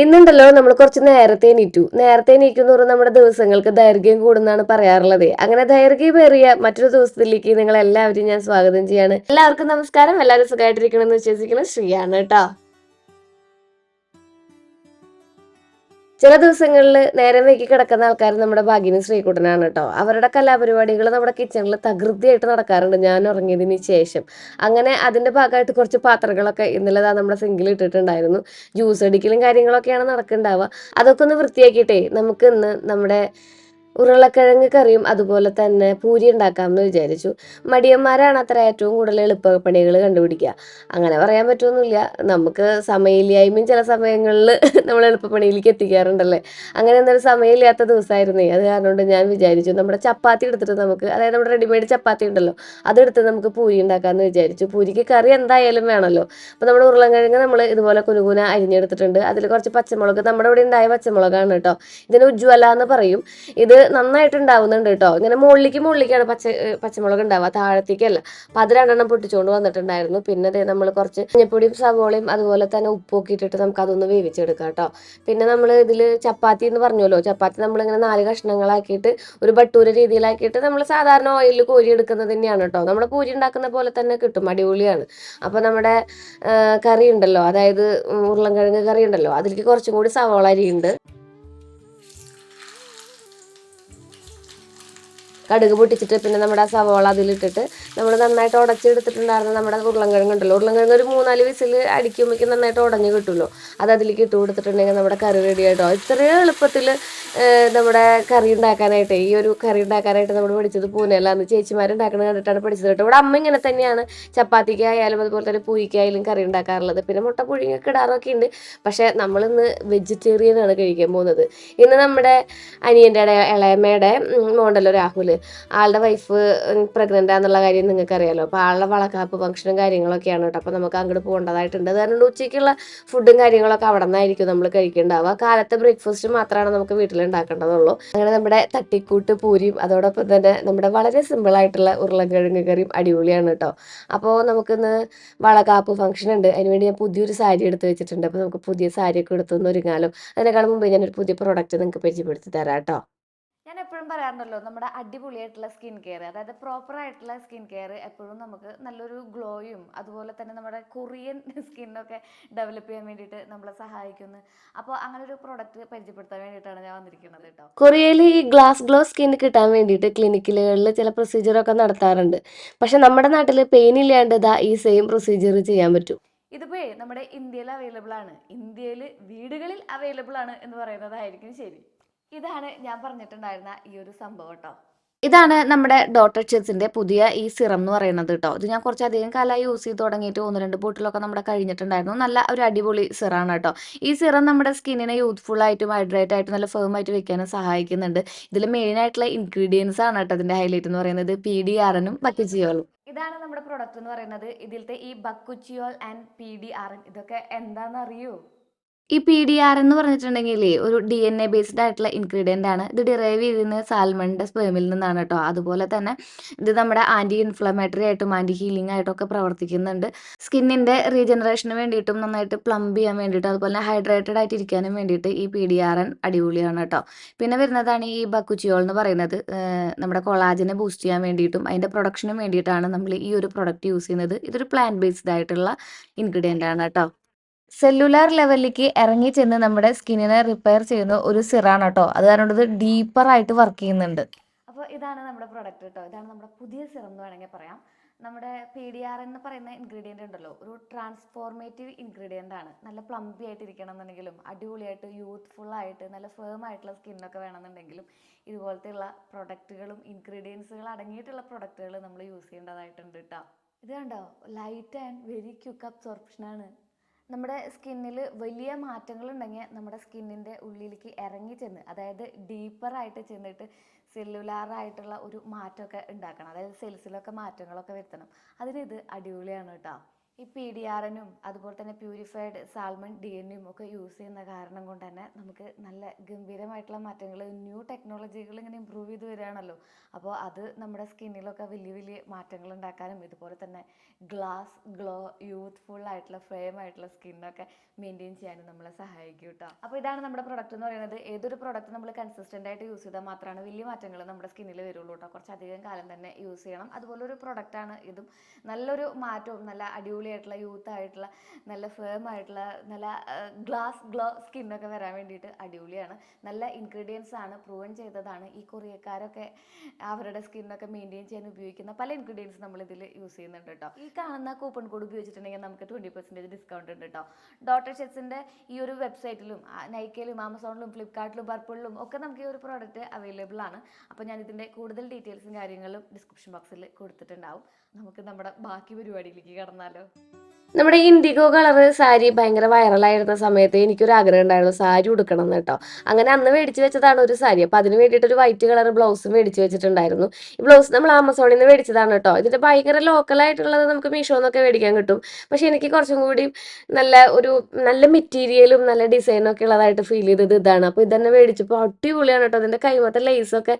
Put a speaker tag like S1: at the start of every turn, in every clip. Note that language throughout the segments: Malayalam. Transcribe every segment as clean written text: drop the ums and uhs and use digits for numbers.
S1: ഇന്നുണ്ടല്ലോ നമ്മൾ കുറച്ച് നേരത്തെ എണീറ്റു എന്ന് പറഞ്ഞാൽ നമ്മുടെ ദിവസങ്ങൾക്ക് ദൈർഘ്യം കൂടുന്നാണ് പറയാറുള്ളത്. അങ്ങനെ ദൈർഘ്യമേറിയ മറ്റൊരു ദിവസത്തിലേക്ക് നിങ്ങൾ എല്ലാവരും ഞാൻ സ്വാഗതം ചെയ്യാണ്. എല്ലാവർക്കും നമസ്കാരം. എല്ലാവരും സുഖമായിട്ടിരിക്കണമെന്ന് വിശ്വസിക്കണം. ശ്രീയാണ് കേട്ടോ. ചില ദിവസങ്ങളിൽ നേരം വൈകി കിടക്കുന്ന ആൾക്കാർ നമ്മുടെ ഭാഗ്യനും ശ്രീകുട്ടനാണ് കേട്ടോ. അവരുടെ കലാപരിപാടികൾ നമ്മുടെ കിച്ചണിൽ തകൃതിയായിട്ട് നടക്കാറുണ്ട് ഞാൻ ഉറങ്ങിയതിന് ശേഷം. അങ്ങനെ അതിന്റെ ഭാഗമായിട്ട് കുറച്ച് പാത്രങ്ങളൊക്കെ ഇന്നലെ നമ്മുടെ സിങ്കിൽ ഇട്ടിട്ടുണ്ടായിരുന്നു. ജ്യൂസ് അടിക്കലും കാര്യങ്ങളൊക്കെയാണ് നടക്കുന്നുണ്ടാവുക. അതൊക്കെ ഒന്ന് വൃത്തിയാക്കിയിട്ടേ നമുക്ക് ഇന്ന് നമ്മുടെ ഉരുളക്കിഴങ്ങ് കറിയും അതുപോലെ തന്നെ പൂരി ഉണ്ടാക്കാമെന്ന് വിചാരിച്ചു. മടിയന്മാരാണ് അത്ര ഏറ്റവും കൂടുതൽ എളുപ്പപ്പണികൾ കണ്ടുപിടിക്കുക. അങ്ങനെ പറയാൻ പറ്റുമൊന്നുമില്ല. നമുക്ക് സമയമില്ലായ്മയും ചില സമയങ്ങളിൽ നമ്മൾ എളുപ്പപ്പണിയിലേക്ക് എത്തിക്കാറുണ്ടല്ലേ. അങ്ങനെ എന്തൊരു സമയമില്ലാത്ത ദിവസമായിരുന്നേ. അത് കാരണം കൊണ്ട് ഞാൻ വിചാരിച്ചു നമ്മുടെ ചപ്പാത്തി എടുത്തിട്ട് നമുക്ക്, അതായത് നമ്മുടെ റെഡിമെയ്ഡ് ചപ്പാത്തി ഉണ്ടല്ലോ, അതെടുത്ത് നമുക്ക് പൂരി ഉണ്ടാക്കാമെന്ന് വിചാരിച്ചു. പൂരിക്ക് കറി എന്തായാലും വേണമല്ലോ. അപ്പോൾ നമ്മുടെ ഉരുളക്കിഴങ്ങ് നമ്മൾ ഇതുപോലെ കുനുകുന അരിഞ്ഞെടുത്തിട്ടുണ്ട്. അതിൽ കുറച്ച് പച്ചമുളക്, നമ്മുടെ ഇവിടെ ഉണ്ടായ പച്ചമുളകാണ് കേട്ടോ. ഇതിന് ഉജ്ജ്വല എന്ന് പറയും. ഇത് നന്നായിട്ട് ഉണ്ടാവുന്നുണ്ട് കേട്ടോ. ഇങ്ങനെ മുകളിലേക്കാണ് പച്ചമുളക് ഉണ്ടാവുക, താഴത്തേക്കല്ല. അപ്പൊ അത് രണ്ടെണ്ണം പൊട്ടിച്ചുകൊണ്ട് വന്നിട്ടുണ്ടായിരുന്നു. പിന്നെ അതേ നമ്മൾ കുറച്ച് മഞ്ഞപ്പൊടിയും സവോളയും അതുപോലെ തന്നെ ഉപ്പൊക്കെ ഇട്ടിട്ട് നമുക്ക് അതൊന്ന് വേവിച്ചെടുക്കാം കേട്ടോ. പിന്നെ നമ്മൾ ഇതിൽ ചപ്പാത്തി എന്ന് പറഞ്ഞല്ലോ, ചപ്പാത്തി നമ്മളിങ്ങനെ 4 കഷ്ണങ്ങളാക്കിയിട്ട് ഒരു ബട്ടൂര രീതിയിലാക്കിയിട്ട് നമ്മൾ സാധാരണ ഓയിലിൽ കോരി എടുക്കുന്നത് തന്നെയാണ് കേട്ടോ. നമ്മുടെ പൂരി ഉണ്ടാക്കുന്ന പോലെ തന്നെ കിട്ടും, അടിപൊളിയാണ്. അപ്പൊ നമ്മുടെ കറി ഉണ്ടല്ലോ, അതായത് ഉരുളൻകിഴങ്ങ് കറി ഉണ്ടല്ലോ, അതിലേക്ക് കുറച്ചും കൂടി സവോള അരിയുണ്ട്. കടുക് പൊട്ടിച്ചിട്ട് പിന്നെ നമ്മുടെ ആ സവോള അതിലിട്ടിട്ട് നമ്മൾ നന്നായിട്ട് ഉടച്ചെടുത്തിട്ടുണ്ടായിരുന്ന നമ്മുടെ ഉരുളൻകിഴങ്ങ് ഉണ്ടല്ലോ, ഉരുളൻകിഴങ്ങ് ഒരു 3-4 വിസിൽ അടിക്കുമ്പോഴേക്കും നന്നായിട്ട് ഉടഞ്ഞ് കിട്ടുമല്ലോ. അത് അതിലേക്ക് ഇട്ട് കൊടുത്തിട്ടുണ്ടെങ്കിൽ നമ്മുടെ കറി റെഡി ആയിട്ടോ. ഇത്രയും എളുപ്പത്തിൽ നമ്മുടെ കറി ഉണ്ടാക്കാനായിട്ട്, ഈ ഒരു കറി ഉണ്ടാക്കാനായിട്ട് നമ്മൾ പഠിച്ചത് പൂനെയിലാന്ന്. ചേച്ചിമാരുണ്ടാക്കുന്നത് കണ്ടിട്ടാണ് പഠിച്ചത് കേട്ടോ. ഇവിടെ അമ്മ ഇങ്ങനെ തന്നെയാണ് ചപ്പാത്തിക്കായാലും അതുപോലെ തന്നെ പൂരിക്കായാലും കറി ഉണ്ടാക്കാറുള്ളത്. പിന്നെ മുട്ട പുഴുങ്ങിയൊക്കെ ഇടാറൊക്കെ ഉണ്ട്. പക്ഷെ നമ്മളിന്ന് വെജിറ്റേറിയൻ ആണ് കഴിക്കാൻ പോകുന്നത്. ഇന്ന് നമ്മുടെ അനിയൻ്റെ ഇളയമ്മയുടെ മോണ്ടല്ലോ രാഹുൽ, ആളുടെ വൈഫ് പ്രഗ്നന്റ് ആണെന്നുള്ള കാര്യം നിങ്ങൾക്ക് അറിയാലോ. അപ്പോൾ ആളുടെ വളക്കാപ്പ് ഫംഗ്ഷനും കാര്യങ്ങളൊക്കെയാണ് കേട്ടോ. അപ്പോൾ നമുക്ക് അങ്ങോട്ട് പോകേണ്ടതായിട്ടുണ്ട്. അതുകൊണ്ട് ഉച്ചയ്ക്കുള്ള ഫുഡും കാര്യങ്ങളൊക്കെ അവിടെ നിന്നായിരിക്കും നമ്മൾ കഴിക്കേണ്ടാവുക. കാലത്തെ ബ്രേക്ക്ഫാസ്റ്റ് മാത്രമാണ് നമുക്ക് വീട്ടിൽ ഉണ്ടാക്കേണ്ടതുള്ളൂ. അങ്ങനെ നമ്മുടെ തട്ടിക്കൂട്ട് പൂരിയും അതോടൊപ്പം തന്നെ നമ്മുടെ വളരെ സിമ്പിൾ ആയിട്ടുള്ള ഉരുളക്കിഴങ്ങ് കറിയും അടിപൊളിയാണ് കേട്ടോ. അപ്പോൾ നമുക്കിന്ന് വളകാപ്പ് ഫംഗ്ഷൻ ഉണ്ട്. അതിനുവേണ്ടി ഞാൻ പുതിയൊരു സാരി എടുത്ത് വെച്ചിട്ടുണ്ട്. അപ്പോൾ നമുക്ക് പുതിയ സാരിയൊക്കെ എടുത്തൊന്ന് ഒരുങ്ങാലോ. അതിനേക്കാളും മുമ്പ് ഞാനൊരു പുതിയ പ്രോഡക്റ്റ് നിങ്ങൾക്ക് പരിചയപ്പെടുത്തി തരാം കേട്ടോ. ഞാൻ എപ്പോഴും പറയാറുണ്ടല്ലോ, നമ്മുടെ അടിപൊളിയായിട്ടുള്ള സ്കിൻ കെയർ, അതായത് പ്രോപ്പർ ആയിട്ടുള്ള സ്കിൻ കെയർ എപ്പോഴും നമുക്ക് നല്ലൊരു ഗ്ലോയും അതുപോലെ തന്നെ നമ്മുടെ കൊറിയൻ സ്കിന്നൊക്കെ ഡെവലപ്പ് ചെയ്യാൻ വേണ്ടിയിട്ട് നമ്മളെ സഹായിക്കുന്നു. അപ്പോൾ അങ്ങനെ ഒരു പ്രോഡക്റ്റ് പരിചയപ്പെടുത്താൻ വേണ്ടിയിട്ടാണ് ഞാൻ വന്നിരിക്കുന്നത് കേട്ടോ. കൊറിയയിൽ ഈ ഗ്ലാസ് ഗ്ലോ സ്കിൻ കിട്ടാൻ വേണ്ടിയിട്ട് ക്ലിനിക്കുകളിൽ ചില പ്രൊസീജിയറൊക്കെ നടത്താറുണ്ട്. പക്ഷെ നമ്മുടെ നാട്ടിൽ പെയിൻ ഇല്ലാണ്ട് ഇതാ ഈ സെയിം പ്രൊസീജിയർ ചെയ്യാൻ പറ്റും. ഇതിപ്പോ നമ്മുടെ ഇന്ത്യയിൽ അവൈലബിൾ ആണ്, ഇന്ത്യയിൽ വീടുകളിൽ അവൈലബിൾ ആണ് എന്ന് പറയുന്നതായിരിക്കും ശരി. ഇതാണ് ഞാൻ പറഞ്ഞിട്ടുണ്ടായിരുന്ന ഈ ഒരു സംഭവം കേട്ടോ. ഇതാണ് നമ്മുടെ ഡോട്ടർ ചെറ്റ്സിന്റെ പുതിയ ഈ സിറം എന്ന് പറയുന്നത് കേട്ടോ. ഇത് ഞാൻ കുറച്ചധികം കാലമായി യൂസ് ചെയ്ത് തുടങ്ങിയിട്ട് 1-2 ബോട്ടിലൊക്കെ നമ്മുടെ കഴിഞ്ഞിട്ടുണ്ടായിരുന്നു. നല്ല ഒരു അടിപൊളി സിറാണ് കേട്ടോ. ഈ സിറം നമ്മുടെ സ്കിന്നിനെ യൂത്ത്ഫുൾ ആയിട്ടും ഹൈഡ്രേറ്റ് ആയിട്ടും നല്ല ഫേം ആയിട്ട് വെക്കാനും സഹായിക്കുന്നുണ്ട്. ഇതിൽ മെയിൻ ആയിട്ടുള്ള ഇൻഗ്രീഡിയൻസ് ആണ് കേട്ടോ ഇതിന്റെ ഹൈലൈറ്റ് എന്ന് പറയുന്നത്, PDRN-ഉം ബക്കിജിയോളും. ഇതാണ് നമ്മുടെ പ്രൊഡക്റ്റ് എന്ന് പറയുന്നത്. ഇതിലത്തെ ഈ ബക്കുച്ചിയോൾ ആൻഡ് PDRN ഇതൊക്കെ എന്താണെന്ന് അറിയൂ? ഈ PDRN എന്ന് പറഞ്ഞിട്ടുണ്ടെങ്കിൽ ഒരു DNA ബേസ്ഡ് ആയിട്ടുള്ള ഇൻഗ്രീഡിയൻ്റ് ആണ്. ഇത് ഡിറൈവ് ചെയ്തിരുന്നത് സാൽമണിൻ്റെ സ്പെർമിൽ നിന്നാണ് കേട്ടോ. അതുപോലെ തന്നെ ഇത് നമ്മുടെ ആൻറ്റി ഇൻഫ്ലമേറ്ററി ആയിട്ടും ആൻറ്റി ഹീലിംഗ് ആയിട്ടും ഒക്കെ പ്രവർത്തിക്കുന്നുണ്ട്. സ്കിന്നിൻ്റെ റീജനറേഷന് വേണ്ടിയിട്ടും നന്നായിട്ട് പ്ലംബ് ചെയ്യാൻ വേണ്ടിയിട്ടും അതുപോലെ ഹൈഡ്രേറ്റഡ് ആയിട്ട് ഇരിക്കാനും വേണ്ടിയിട്ട് ഈ PDRN അടിപൊളിയാണ് കേട്ടോ. പിന്നെ വരുന്നതാണ് ഈ ബക്കുച്ചിയോൾ എന്ന് പറയുന്നത്. നമ്മുടെ കൊളാജനെ ബൂസ്റ്റ് ചെയ്യാൻ വേണ്ടിയിട്ടും അതിൻ്റെ പ്രൊഡക്ഷനും വേണ്ടിയിട്ടാണ് നമ്മൾ ഈ ഒരു പ്രൊഡക്റ്റ് യൂസ് ചെയ്യുന്നത്. ഇതൊരു പ്ലാന്റ് ബേസ്ഡ് ആയിട്ടുള്ള ഇൻഗ്രീഡിയൻ്റ് ആണ് കേട്ടോ. സെല്ലുലാർ ലെവലിലേക്ക് ഇറങ്ങി ചെന്ന് നമ്മുടെ സ്കിന്നിനെ റിപ്പയർ ചെയ്യുന്ന ഒരു സിറാണ് കേട്ടോ. അത് കാരണം ഇത് ഡീപ്പർ ആയിട്ട് വർക്ക് ചെയ്യുന്നുണ്ട്. അപ്പോൾ ഇതാണ് നമ്മുടെ പ്രൊഡക്റ്റ് കേട്ടോ. ഇതാണ് നമ്മുടെ പുതിയ സിറം എന്ന് വേണമെങ്കിൽ പറയാം. നമ്മുടെ PDRN എന്ന് പറയുന്ന ഇൻഗ്രീഡിയൻ്റ് ഉണ്ടല്ലോ, ഒരു ട്രാൻസ്ഫോർമേറ്റീവ് ഇൻഗ്രീഡിയൻ്റ് ആണ്. നല്ല പ്ലംബി ആയിട്ട് ഇരിക്കണം എന്നുണ്ടെങ്കിലും അടിപൊളിയായിട്ട് യൂത്ത്ഫുൾ ആയിട്ട് നല്ല ഫേം ആയിട്ടുള്ള സ്കിന്നൊക്കെ വേണമെന്നുണ്ടെങ്കിലും ഇതുപോലത്തെയുള്ള പ്രൊഡക്റ്റുകളും ഇൻഗ്രീഡിയൻസുകൾ അടങ്ങിയിട്ടുള്ള പ്രൊഡക്റ്റുകൾ നമ്മൾ യൂസ് ചെയ്യേണ്ടതായിട്ടുണ്ട് കേട്ടോ. ഇത് കണ്ടോ, ലൈറ്റ് ആൻഡ് വെരി ക്വിക്ക് അബ്സോർപ്ഷനാണ്. നമ്മുടെ സ്കിന്നിൽ വലിയ മാറ്റങ്ങൾ ഉണ്ടെങ്കിൽ നമ്മുടെ സ്കിന്നിൻ്റെ ഉള്ളിലേക്ക് ഇറങ്ങി ചെന്ന്, അതായത് ഡീപ്പറായിട്ട് ചെന്നിട്ട് സെല്ലുലാറായിട്ടുള്ള ഒരു മാറ്റമൊക്കെ ഉണ്ടാക്കണം, അതായത് സെൽസിലൊക്കെ മാറ്റങ്ങളൊക്കെ വരുത്തണം. അതിനിത് അടിപൊളിയാണ് കേട്ടോ.
S2: ഈ PDRനും അതുപോലെ തന്നെ പ്യൂരിഫൈഡ് സാൽമൺ DNA ഒക്കെ യൂസ് ചെയ്യുന്ന കാരണം കൊണ്ട് തന്നെ നമുക്ക് നല്ല ഗംഭീരമായിട്ടുള്ള മാറ്റങ്ങൾ, ന്യൂ ടെക്നോളജികൾ ഇങ്ങനെ ഇമ്പ്രൂവ് ചെയ്ത് വരികയാണല്ലോ. അപ്പോൾ അത് നമ്മുടെ സ്കിന്നിലൊക്കെ വലിയ വലിയ മാറ്റങ്ങൾ ഉണ്ടാക്കാനും ഇതുപോലെ തന്നെ ഗ്ലോ യൂത്ത്ഫുൾ ആയിട്ടുള്ള ഫ്രെയിം ആയിട്ടുള്ള സ്കിന്നൊക്കെ മെയിൻറ്റെയിൻ ചെയ്യാനും നമ്മളെ സഹായിക്കും കേട്ടോ. അപ്പോൾ ഇതാണ് നമ്മുടെ പ്രൊഡക്റ്റ് എന്ന് പറയുന്നത്. ഏതൊരു പ്രൊഡക്റ്റ് നമ്മൾ കൺസിസ്റ്റൻ്റ് ആയിട്ട് യൂസ് ചെയ്താൽ മാത്രമാണ് വലിയ മാറ്റങ്ങൾ നമ്മുടെ സ്കിന്നിൽ വരുള്ളൂ കേട്ടോ. കുറച്ചധികം കാലം തന്നെ യൂസ് ചെയ്യണം. അതുപോലൊരു പ്രൊഡക്റ്റാണ് ഇതും. നല്ലൊരു മാറ്റവും നല്ല അടിപൊളിയായിട്ടുള്ള യൂത്ത് ആയിട്ടുള്ള നല്ല ഫേം ആയിട്ടുള്ള നല്ല ഗ്ലോ സ്കിന്നൊക്കെ വരാൻ വേണ്ടിയിട്ട് അടിപൊളിയാണ്. നല്ല ഇൻഗ്രീഡിയൻസ് ആണ്, പ്രൂവൻ ചെയ്തതാണ്. ഈ കൊറിയക്കാരൊക്കെ അവരുടെ സ്കിന്നൊക്കെ മെയിൻറ്റെയിൻ ചെയ്യാൻ ഉപയോഗിക്കുന്ന പല ഇൻഗ്രീഡിയൻസ് നമ്മൾ ഇതിൽ യൂസ് ചെയ്യുന്നുണ്ട് കേട്ടോ. ഈ കാണുന്ന കൂപ്പൺ കോഡ് ഉപയോഗിച്ചിട്ടുണ്ടെങ്കിൽ നമുക്ക് 20% ഡിസ്കൗണ്ട് ഉണ്ട് കേട്ടോ. ഡോട്ടർ ഷെറ്റ്സിൻ്റെ ഈ ഒരു വെബ്സൈറ്റിലും നൈക്കയിലും ആമസോണിലും ഫ്ലിപ്കാർട്ടിലും പർപ്പിളിലും ഒക്കെ നമുക്ക് ഈ ഒരു പ്രോഡക്റ്റ് അവൈലബിൾ ആണ്. അപ്പോൾ ഞാൻ ഇതിൻ്റെ കൂടുതൽ ഡീറ്റെയിൽസും കാര്യങ്ങളും ഡിസ്ക്രിപ്ഷൻ ബോക്സിൽ കൊടുത്തിട്ടുണ്ടാവും. നമുക്ക് നമ്മുടെ ബാക്കി പരിപാടിയിലേക്ക് കടന്നാലോ.
S1: നമ്മുടെ ഇൻഡിഗോ കളറ് സാരി ഭയങ്കര വൈറലായിരുന്ന സമയത്ത് എനിക്കൊരു ആഗ്രഹം ഉണ്ടായിരുന്നു സാരി ഉടുക്കണം എന്ന് കേട്ടോ. അങ്ങനെ അന്ന് മേടിച്ച് വെച്ചതാണ് ഒരു സാരി. അപ്പോൾ അതിന് വേണ്ടിയിട്ട് ഒരു വൈറ്റ് കളർ ബ്ലൗസ് മേടിച്ച് വെച്ചിട്ടുണ്ടായിരുന്നു. ഈ ബ്ലൗസ് നമ്മൾ ആമസോണിൽ നിന്ന് മേടിച്ചതാണ് കേട്ടോ. ഇതിൻ്റെ ഭയങ്കര ലോക്കലായിട്ടുള്ളത് നമുക്ക് മീഷോന്നൊക്കെ മേടിക്കാൻ കിട്ടും. പക്ഷേ എനിക്ക് കുറച്ചും കൂടി നല്ല മെറ്റീരിയലും നല്ല ഡിസൈനും ഒക്കെ ഉള്ളതായിട്ട് ഫീൽ ചെയ്തത് ഇതാണ്. അപ്പോൾ ഇതന്നെ മേടിച്ചപ്പോൾ അടിപൊളിയാണ് കേട്ടോ. അതിൻ്റെ കൈമത്തെ ലേസൊക്കെ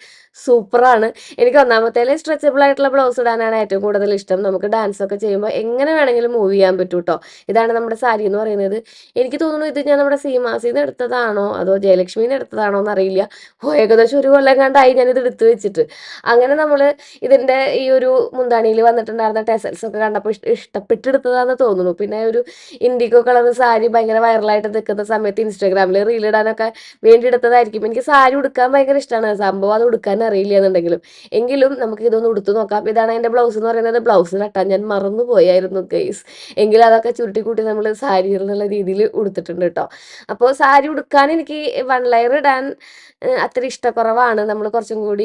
S1: സൂപ്പറാണ്. എനിക്ക് ഒന്നാമത്തേലെ സ്ട്രെച്ചബിൾ ആയിട്ടുള്ള ബ്ലൗസ് ഇടാനാണ് ഏറ്റവും കൂടുതൽ ഇഷ്ടം. നമുക്ക് ഡാൻസ് ഒക്കെ ചെയ്യുമ്പോൾ എങ്ങനെ വേണമെങ്കിലും മൂവ് ചെയ്യാൻ പറ്റും കേട്ടോ. ഇതാണ് നമ്മുടെ സാരി എന്ന് പറയുന്നത്. എനിക്ക് തോന്നുന്നു ഇത് ഞാൻ നമ്മുടെ സീമാസിന്ന് എടുത്തതാണോ അതോ ജയലക്ഷ്മിന്ന് എടുത്തതാണോ എന്നറിയില്ല. ഏകദേശം ഒരു കൊല്ലം കണ്ടായി ഞാനിത് എടുത്തു വെച്ചിട്ട്. അങ്ങനെ നമ്മൾ ഇതിൻ്റെ ഈ ഒരു മുന്താണിയിൽ വന്നിട്ടുണ്ടായിരുന്ന ടെസൽസ് ഒക്കെ കണ്ടപ്പോൾ ഇഷ്ടപ്പെട്ടെടുത്തതാണെന്ന് തോന്നുന്നു. പിന്നെ ഒരു ഇൻഡിഗോ കളർ സാരി ഭയങ്കര വൈറലായിട്ട് നിൽക്കുന്ന സമയത്ത് ഇൻസ്റ്റാഗ്രാമിൽ റീലിടാനൊക്കെ വേണ്ടി എടുത്തതായിരിക്കും. എനിക്ക് സാരി ഉടുക്കാൻ ഭയങ്കര ഇഷ്ടമാണ്. സംഭവം അത് ഉടുക്കാൻ അറിയില്ല എങ്കിലും നമുക്ക് ഇതൊന്ന് ഉടുത്തു നോക്കാം. ഇതാണ് എൻ്റെ ബ്ലൗസ് എന്ന് പറയുന്നത്. ബ്ലൗസ് തട്ടാൻ ഞാൻ മറന്നു പോയായിരുന്നു ഗൈസ്. എങ്കിലും അതൊക്കെ ചുരുട്ടിക്കൂട്ടി നമ്മൾ സാരി എന്നുള്ള രീതിയിൽ ഉടുത്തിട്ടുണ്ട് കേട്ടോ. അപ്പോൾ സാരി ഉടുക്കാൻ എനിക്ക് വൺ ലെയർ ഇടാൻ അത്ര ഇഷ്ടക്കുറവാണ്. നമ്മൾ കുറച്ചും കൂടി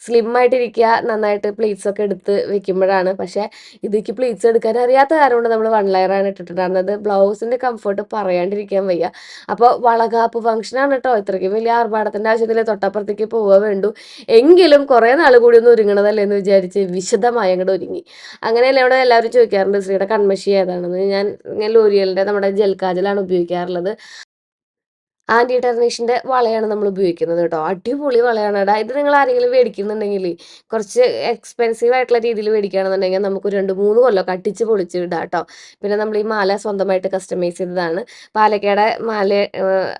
S1: സ്ലിം ആയിട്ടിരിക്കുക, നന്നായിട്ട് പ്ലീറ്റ്സ് ഒക്കെ എടുത്ത് വെക്കുമ്പോഴാണ്. പക്ഷേ ഇതിക്ക് പ്ലീറ്റ്സ് എടുക്കാൻ അറിയാത്ത കാരണം കൊണ്ട് നമ്മൾ വൺ ലെയറാണ് ഇട്ടിട്ടുണ്ടായിരുന്നത്. ബ്ലൗസിൻ്റെ കംഫർട്ട് പറയാണ്ടിരിക്കാൻ വയ്യ. അപ്പോൾ വളകാപ്പ് ഫംഗ്ഷനാണ് കേട്ടോ. ഇത്രയ്ക്കും വലിയ ആർഭാടത്തിൻ്റെ ആവശ്യത്തിൽ തൊട്ടപ്പുറത്തേക്ക് പോവുക വേണ്ടു. എങ്കിലും കുറേ നാൾ കൂടി ഒന്ന് ഒരുങ്ങണതല്ലേ എന്ന് വിചാരിച്ച് വിശദമായി അങ്ങോട്ട് ഒരുങ്ങി. അങ്ങനെയല്ലേ ഇവിടെ എല്ലാവരും ചോദിക്കാറുണ്ട് ശ്രീയുടെ കൺമഷി ഏതാണെന്ന്. ഞാൻ ലോരിയലിൻ്റെ നമ്മുടെ ജെൽ കാജലാണ് ഉപയോഗിക്കാറുള്ളത്. ആൻറ്റി ടെർണീഷിൻ്റെ വളയാണ് നമ്മൾ ഉപയോഗിക്കുന്നത് കേട്ടോ. അടിപൊളി വളയാണ് കേട്ടോ. ഇത് നിങ്ങൾ ആരെങ്കിലും മേടിക്കുന്നുണ്ടെങ്കിൽ കുറച്ച് എക്സ്പെൻസീവ് ആയിട്ടുള്ള രീതിയിൽ മേടിക്കുകയാണെന്നുണ്ടെങ്കിൽ നമുക്ക് 2-3 കൊല്ലമൊക്കെ അടിച്ച് പൊളിച്ച് ഇടാം കേട്ടോ. പിന്നെ നമ്മൾ ഈ മാല സ്വന്തമായിട്ട് കസ്റ്റമൈസ് ചെയ്തതാണ്. പാലക്കയുടെ മാല,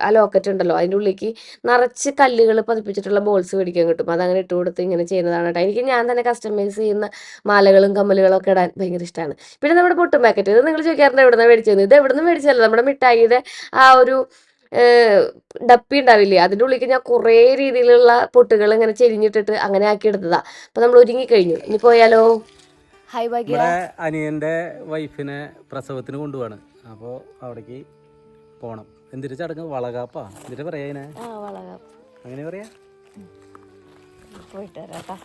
S1: ആ ലോക്കറ്റ് ഉണ്ടല്ലോ, അതിൻ്റെ ഉള്ളിലേക്ക് നിറച്ച് കല്ലുകൾ പതിപ്പിച്ചിട്ടുള്ള ബോൾസ് മേടിക്കാൻ കിട്ടും. അതങ്ങനെ ഇട്ട് കൊടുത്ത് ഇങ്ങനെ ചെയ്യുന്നതാണ് കേട്ടോ. എനിക്ക് ഞാൻ തന്നെ കസ്റ്റമൈസ് ചെയ്യുന്ന മാലകളും കമ്മലുകളും ഒക്കെ ഇടാൻ ഭയങ്കര ഇഷ്ടമാണ്. പിന്നെ നമ്മുടെ പൊട്ടും പാക്കറ്റ്, ഇത് നിങ്ങൾ ചോദിക്കാറുണ്ട് എവിടെ നിന്ന് മേടിച്ചത്. ഇത് എവിടെ നിന്ന് മേടിച്ചതല്ല, നമ്മുടെ മിഠായിയുടെ ആ ഒരു ഡപ്പി ഉണ്ടാവില്ലേ, അതിൻ്റെ ഉള്ളിലേക്ക് ഞാൻ കുറേ രീതിയിലുള്ള പൊട്ടുകൾ ഇങ്ങനെ ചെരിഞ്ഞിട്ടിട്ട് അങ്ങനെ ആക്കിയെടുത്തതാ. അപ്പൊ നമ്മൾ ഒരുങ്ങിക്കഴിഞ്ഞു, ഇനി പോയാലോ.
S2: ഹായ് ഭാഗ്യ.
S3: ഇവിടെ അനിയൻ്റെ വൈഫിനെ പ്രസവത്തിന് കൊണ്ടുപോവാണ്. അപ്പോൾ അവിടേക്ക് പോകണം. എന്തിട്ട് ചടങ്ങ്? വളകാപ്പാ എന്നിട്ട് പറയാ അതിനെ?
S2: വളകാപ്പ്
S3: അങ്ങനെ പറയാ.
S2: പോയിട്ട് വരാട്ടാ.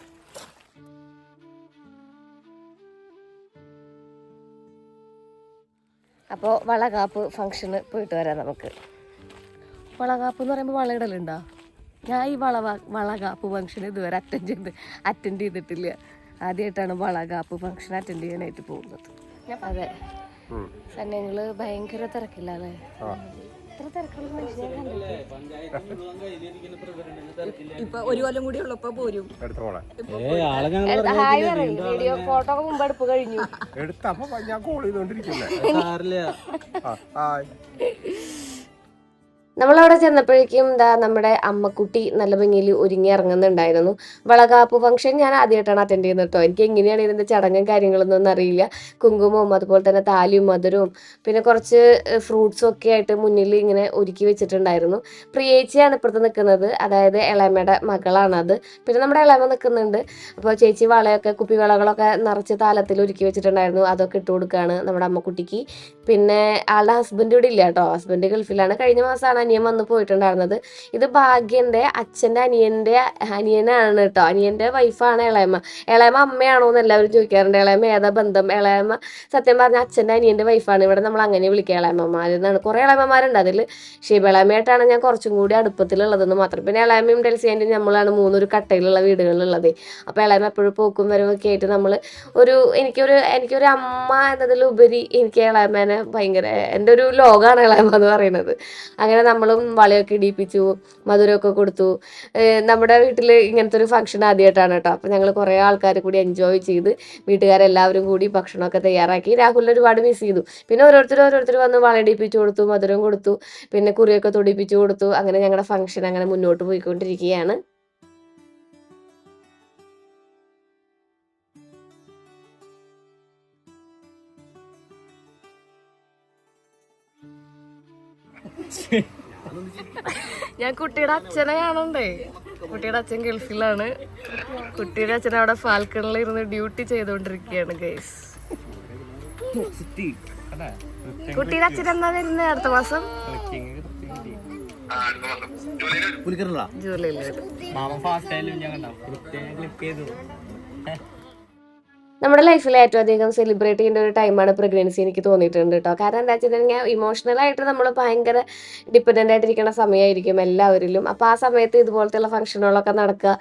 S1: അപ്പോൾ വളകാപ്പ് ഫംഗ്ഷന് പോയിട്ട് വരാം നമുക്ക്. വളകാപ്പ് എന്ന് പറയുമ്പോൾ വളയിടലുണ്ടോ? ഞാൻ ഈ വളകാപ്പ് ഫംഗ്ഷൻ ഇതുവരെ അറ്റൻഡ് ചെയ്തിട്ടില്ല. ആദ്യമായിട്ടാണ് വളകാപ്പ് ഫംഗ്ഷൻ അറ്റൻഡ് ചെയ്യാനായിട്ട് പോകുന്നത്. അതെ, സന്യങ്ങള് ഭയങ്കര തിരക്കില്ല അല്ലേ? ഇത്ര തിരക്കുള്ള മനുഷ്യനെ
S4: ഇപ്പൊ ഒരു കൊല്ലം കൂടി ഉള്ളപ്പോ പോരും.
S1: ഹായ് പറയും. വീഡിയോ ഫോട്ടോ ഒക്കെ മുമ്പ് എടുപ്പ് കഴിഞ്ഞു. നമ്മളവിടെ ചെന്നപ്പോഴേക്കും നമ്മുടെ അമ്മക്കുട്ടി നല്ല ഭംഗിയിൽ ഒരുങ്ങി ഇറങ്ങുന്നുണ്ടായിരുന്നു. വളകാപ്പ് ഫംഗ്ഷൻ ഞാൻ ആദ്യമായിട്ടാണ് അറ്റൻഡ് ചെയ്യുന്നത് കേട്ടോ. എനിക്ക് എങ്ങനെയാണ് ഇതിൻ്റെ ചടങ്ങും കാര്യങ്ങളൊന്നും അറിയില്ല. കുങ്കുമവും അതുപോലെ തന്നെ താലിയും മധുരവും പിന്നെ കുറച്ച് ഫ്രൂട്ട്സും ഒക്കെ ആയിട്ട് മുന്നിൽ ഇങ്ങനെ ഒരുക്കി വെച്ചിട്ടുണ്ടായിരുന്നു. പ്രിയേച്ചിയാണ് ഇപ്പുറത്ത് നിൽക്കുന്നത്, അതായത് ഇളയമ്മയുടെ മകളാണത്. പിന്നെ നമ്മുടെ ഇളയമ്മ നിൽക്കുന്നുണ്ട്. അപ്പോൾ ചേച്ചി വളയൊക്കെ കുപ്പിവളകളൊക്കെ നിറച്ച് താലത്തിൽ ഒരുക്കി വെച്ചിട്ടുണ്ടായിരുന്നു. അതൊക്കെ ഇട്ട് കൊടുക്കുകയാണ് നമ്മുടെ അമ്മക്കുട്ടിക്ക്. പിന്നെ ആളുടെ ഹസ്ബൻഡ് ഇവിടെ ഇല്ല കേട്ടോ, ഹസ്ബൻഡ് ഗൾഫിലാണ്. കഴിഞ്ഞ മാസമാണ് അനിയൻ വന്ന് പോയിട്ടുണ്ടായിരുന്നത്. ഇത് ഭാഗ്യൻ്റെ അച്ഛൻ്റെ അനിയനാണ് കേട്ടോ, അനിയൻ്റെ വൈഫാണ് ഇളയമ്മ. ഇളയമ്മ അമ്മയാണോ എന്ന് എല്ലാവരും ചോദിക്കാറുണ്ട്. ഇളയമ്മ ഏതാ ബന്ധം? ഇളയമ്മ സത്യം പറഞ്ഞാൽ അച്ഛൻ്റെ അനിയൻ്റെ വൈഫാണ്. ഇവിടെ നമ്മൾ അങ്ങനെ വിളിക്കുക ഇളയമ്മമാരെന്നാണ്. കുറേ ഇളയമ്മമാരുണ്ട്, അതിൽ ഷീബളയമ്മയായിട്ടാണ് ഞാൻ കുറച്ചും കൂടി അടുപ്പത്തിലുള്ളതെന്ന് മാത്രം. പിന്നെ ഇളയമ്മയും ഡെൽസിയാൻ്റെയും നമ്മളാണ് മൂന്നൊരു കട്ടയിലുള്ള വീടുകളിലുള്ളത്. അപ്പോൾ ഇളയമ്മ എപ്പോഴും പോക്കും വരവൊക്കെ ആയിട്ട് നമ്മൾ എനിക്കൊരു അമ്മ എന്നതിലുപരി എനിക്ക് ഇളയമ്മേനെ ഭയങ്കര എൻ്റെ ഒരു ലോകമാണ് ഇളയമ്മ എന്ന് പറയുന്നത്. അങ്ങനെ നമ്മളും വളയൊക്കെ ഇടിപ്പിച്ചു, മധുരമൊക്കെ കൊടുത്തു. നമ്മുടെ വീട്ടിൽ ഇങ്ങനത്തെ ഒരു ഫംഗ്ഷൻ ആദ്യമായിട്ടാണ് കേട്ടോ. അപ്പോൾ ഞങ്ങൾ കുറേ ആൾക്കാർ കൂടി എൻജോയ് ചെയ്ത് വീട്ടുകാരെല്ലാവരും കൂടി ഭക്ഷണമൊക്കെ തയ്യാറാക്കി. രാഹുലിനെ ഒരുപാട് മിസ് ചെയ്തു. പിന്നെ ഓരോരുത്തർ വന്ന് വളയിടിപ്പിച്ചു കൊടുത്തു, മധുരം കൊടുത്തു, പിന്നെ കുറിയൊക്കെ തൊടിപ്പിച്ചു കൊടുത്തു. അങ്ങനെ ഞങ്ങളുടെ ഫംഗ്ഷൻ അങ്ങനെ മുന്നോട്ട് പോയിക്കൊണ്ടിരിക്കുകയാണ്. ഞാൻ കുട്ടിയുടെ അച്ഛനെ കാണണ്ടേ, കുട്ടിയുടെ അച്ഛൻ ഗൾഫിലാണ്. കുട്ടിയുടെ അച്ഛൻ അവിടെ ഫാൽക്കണിൽ ഇരുന്ന് ഡ്യൂട്ടി ചെയ്തുകൊണ്ടിരിക്കുകയാണ് ഗൈസ്. കുട്ടിയുടെ അച്ഛൻ എന്നാ വരുന്നത്? അടുത്ത മാസം ജൂലൈയിൽ വരും. നമ്മുടെ ലൈഫിൽ ഏറ്റവും അധികം സെലിബ്രേറ്റ് ചെയ്യേണ്ട ഒരു ടൈമാണ് പ്രഗ്നൻസി എനിക്ക് തോന്നിയിട്ടുണ്ട് കേട്ടോ. കാരണം എന്താ വെച്ചിട്ടുണ്ടെങ്കിൽ ഇമോഷണലായിട്ട് നമ്മൾ ഭയങ്കര ഡിപ്പെൻഡൻ്റ് ആയിട്ടിരിക്കുന്ന സമയമായിരിക്കും എല്ലാവരിലും. അപ്പോൾ ആ സമയത്ത് ഇതുപോലത്തെയുള്ള ഫംഗ്ഷനുകളൊക്കെ നടക്കുക,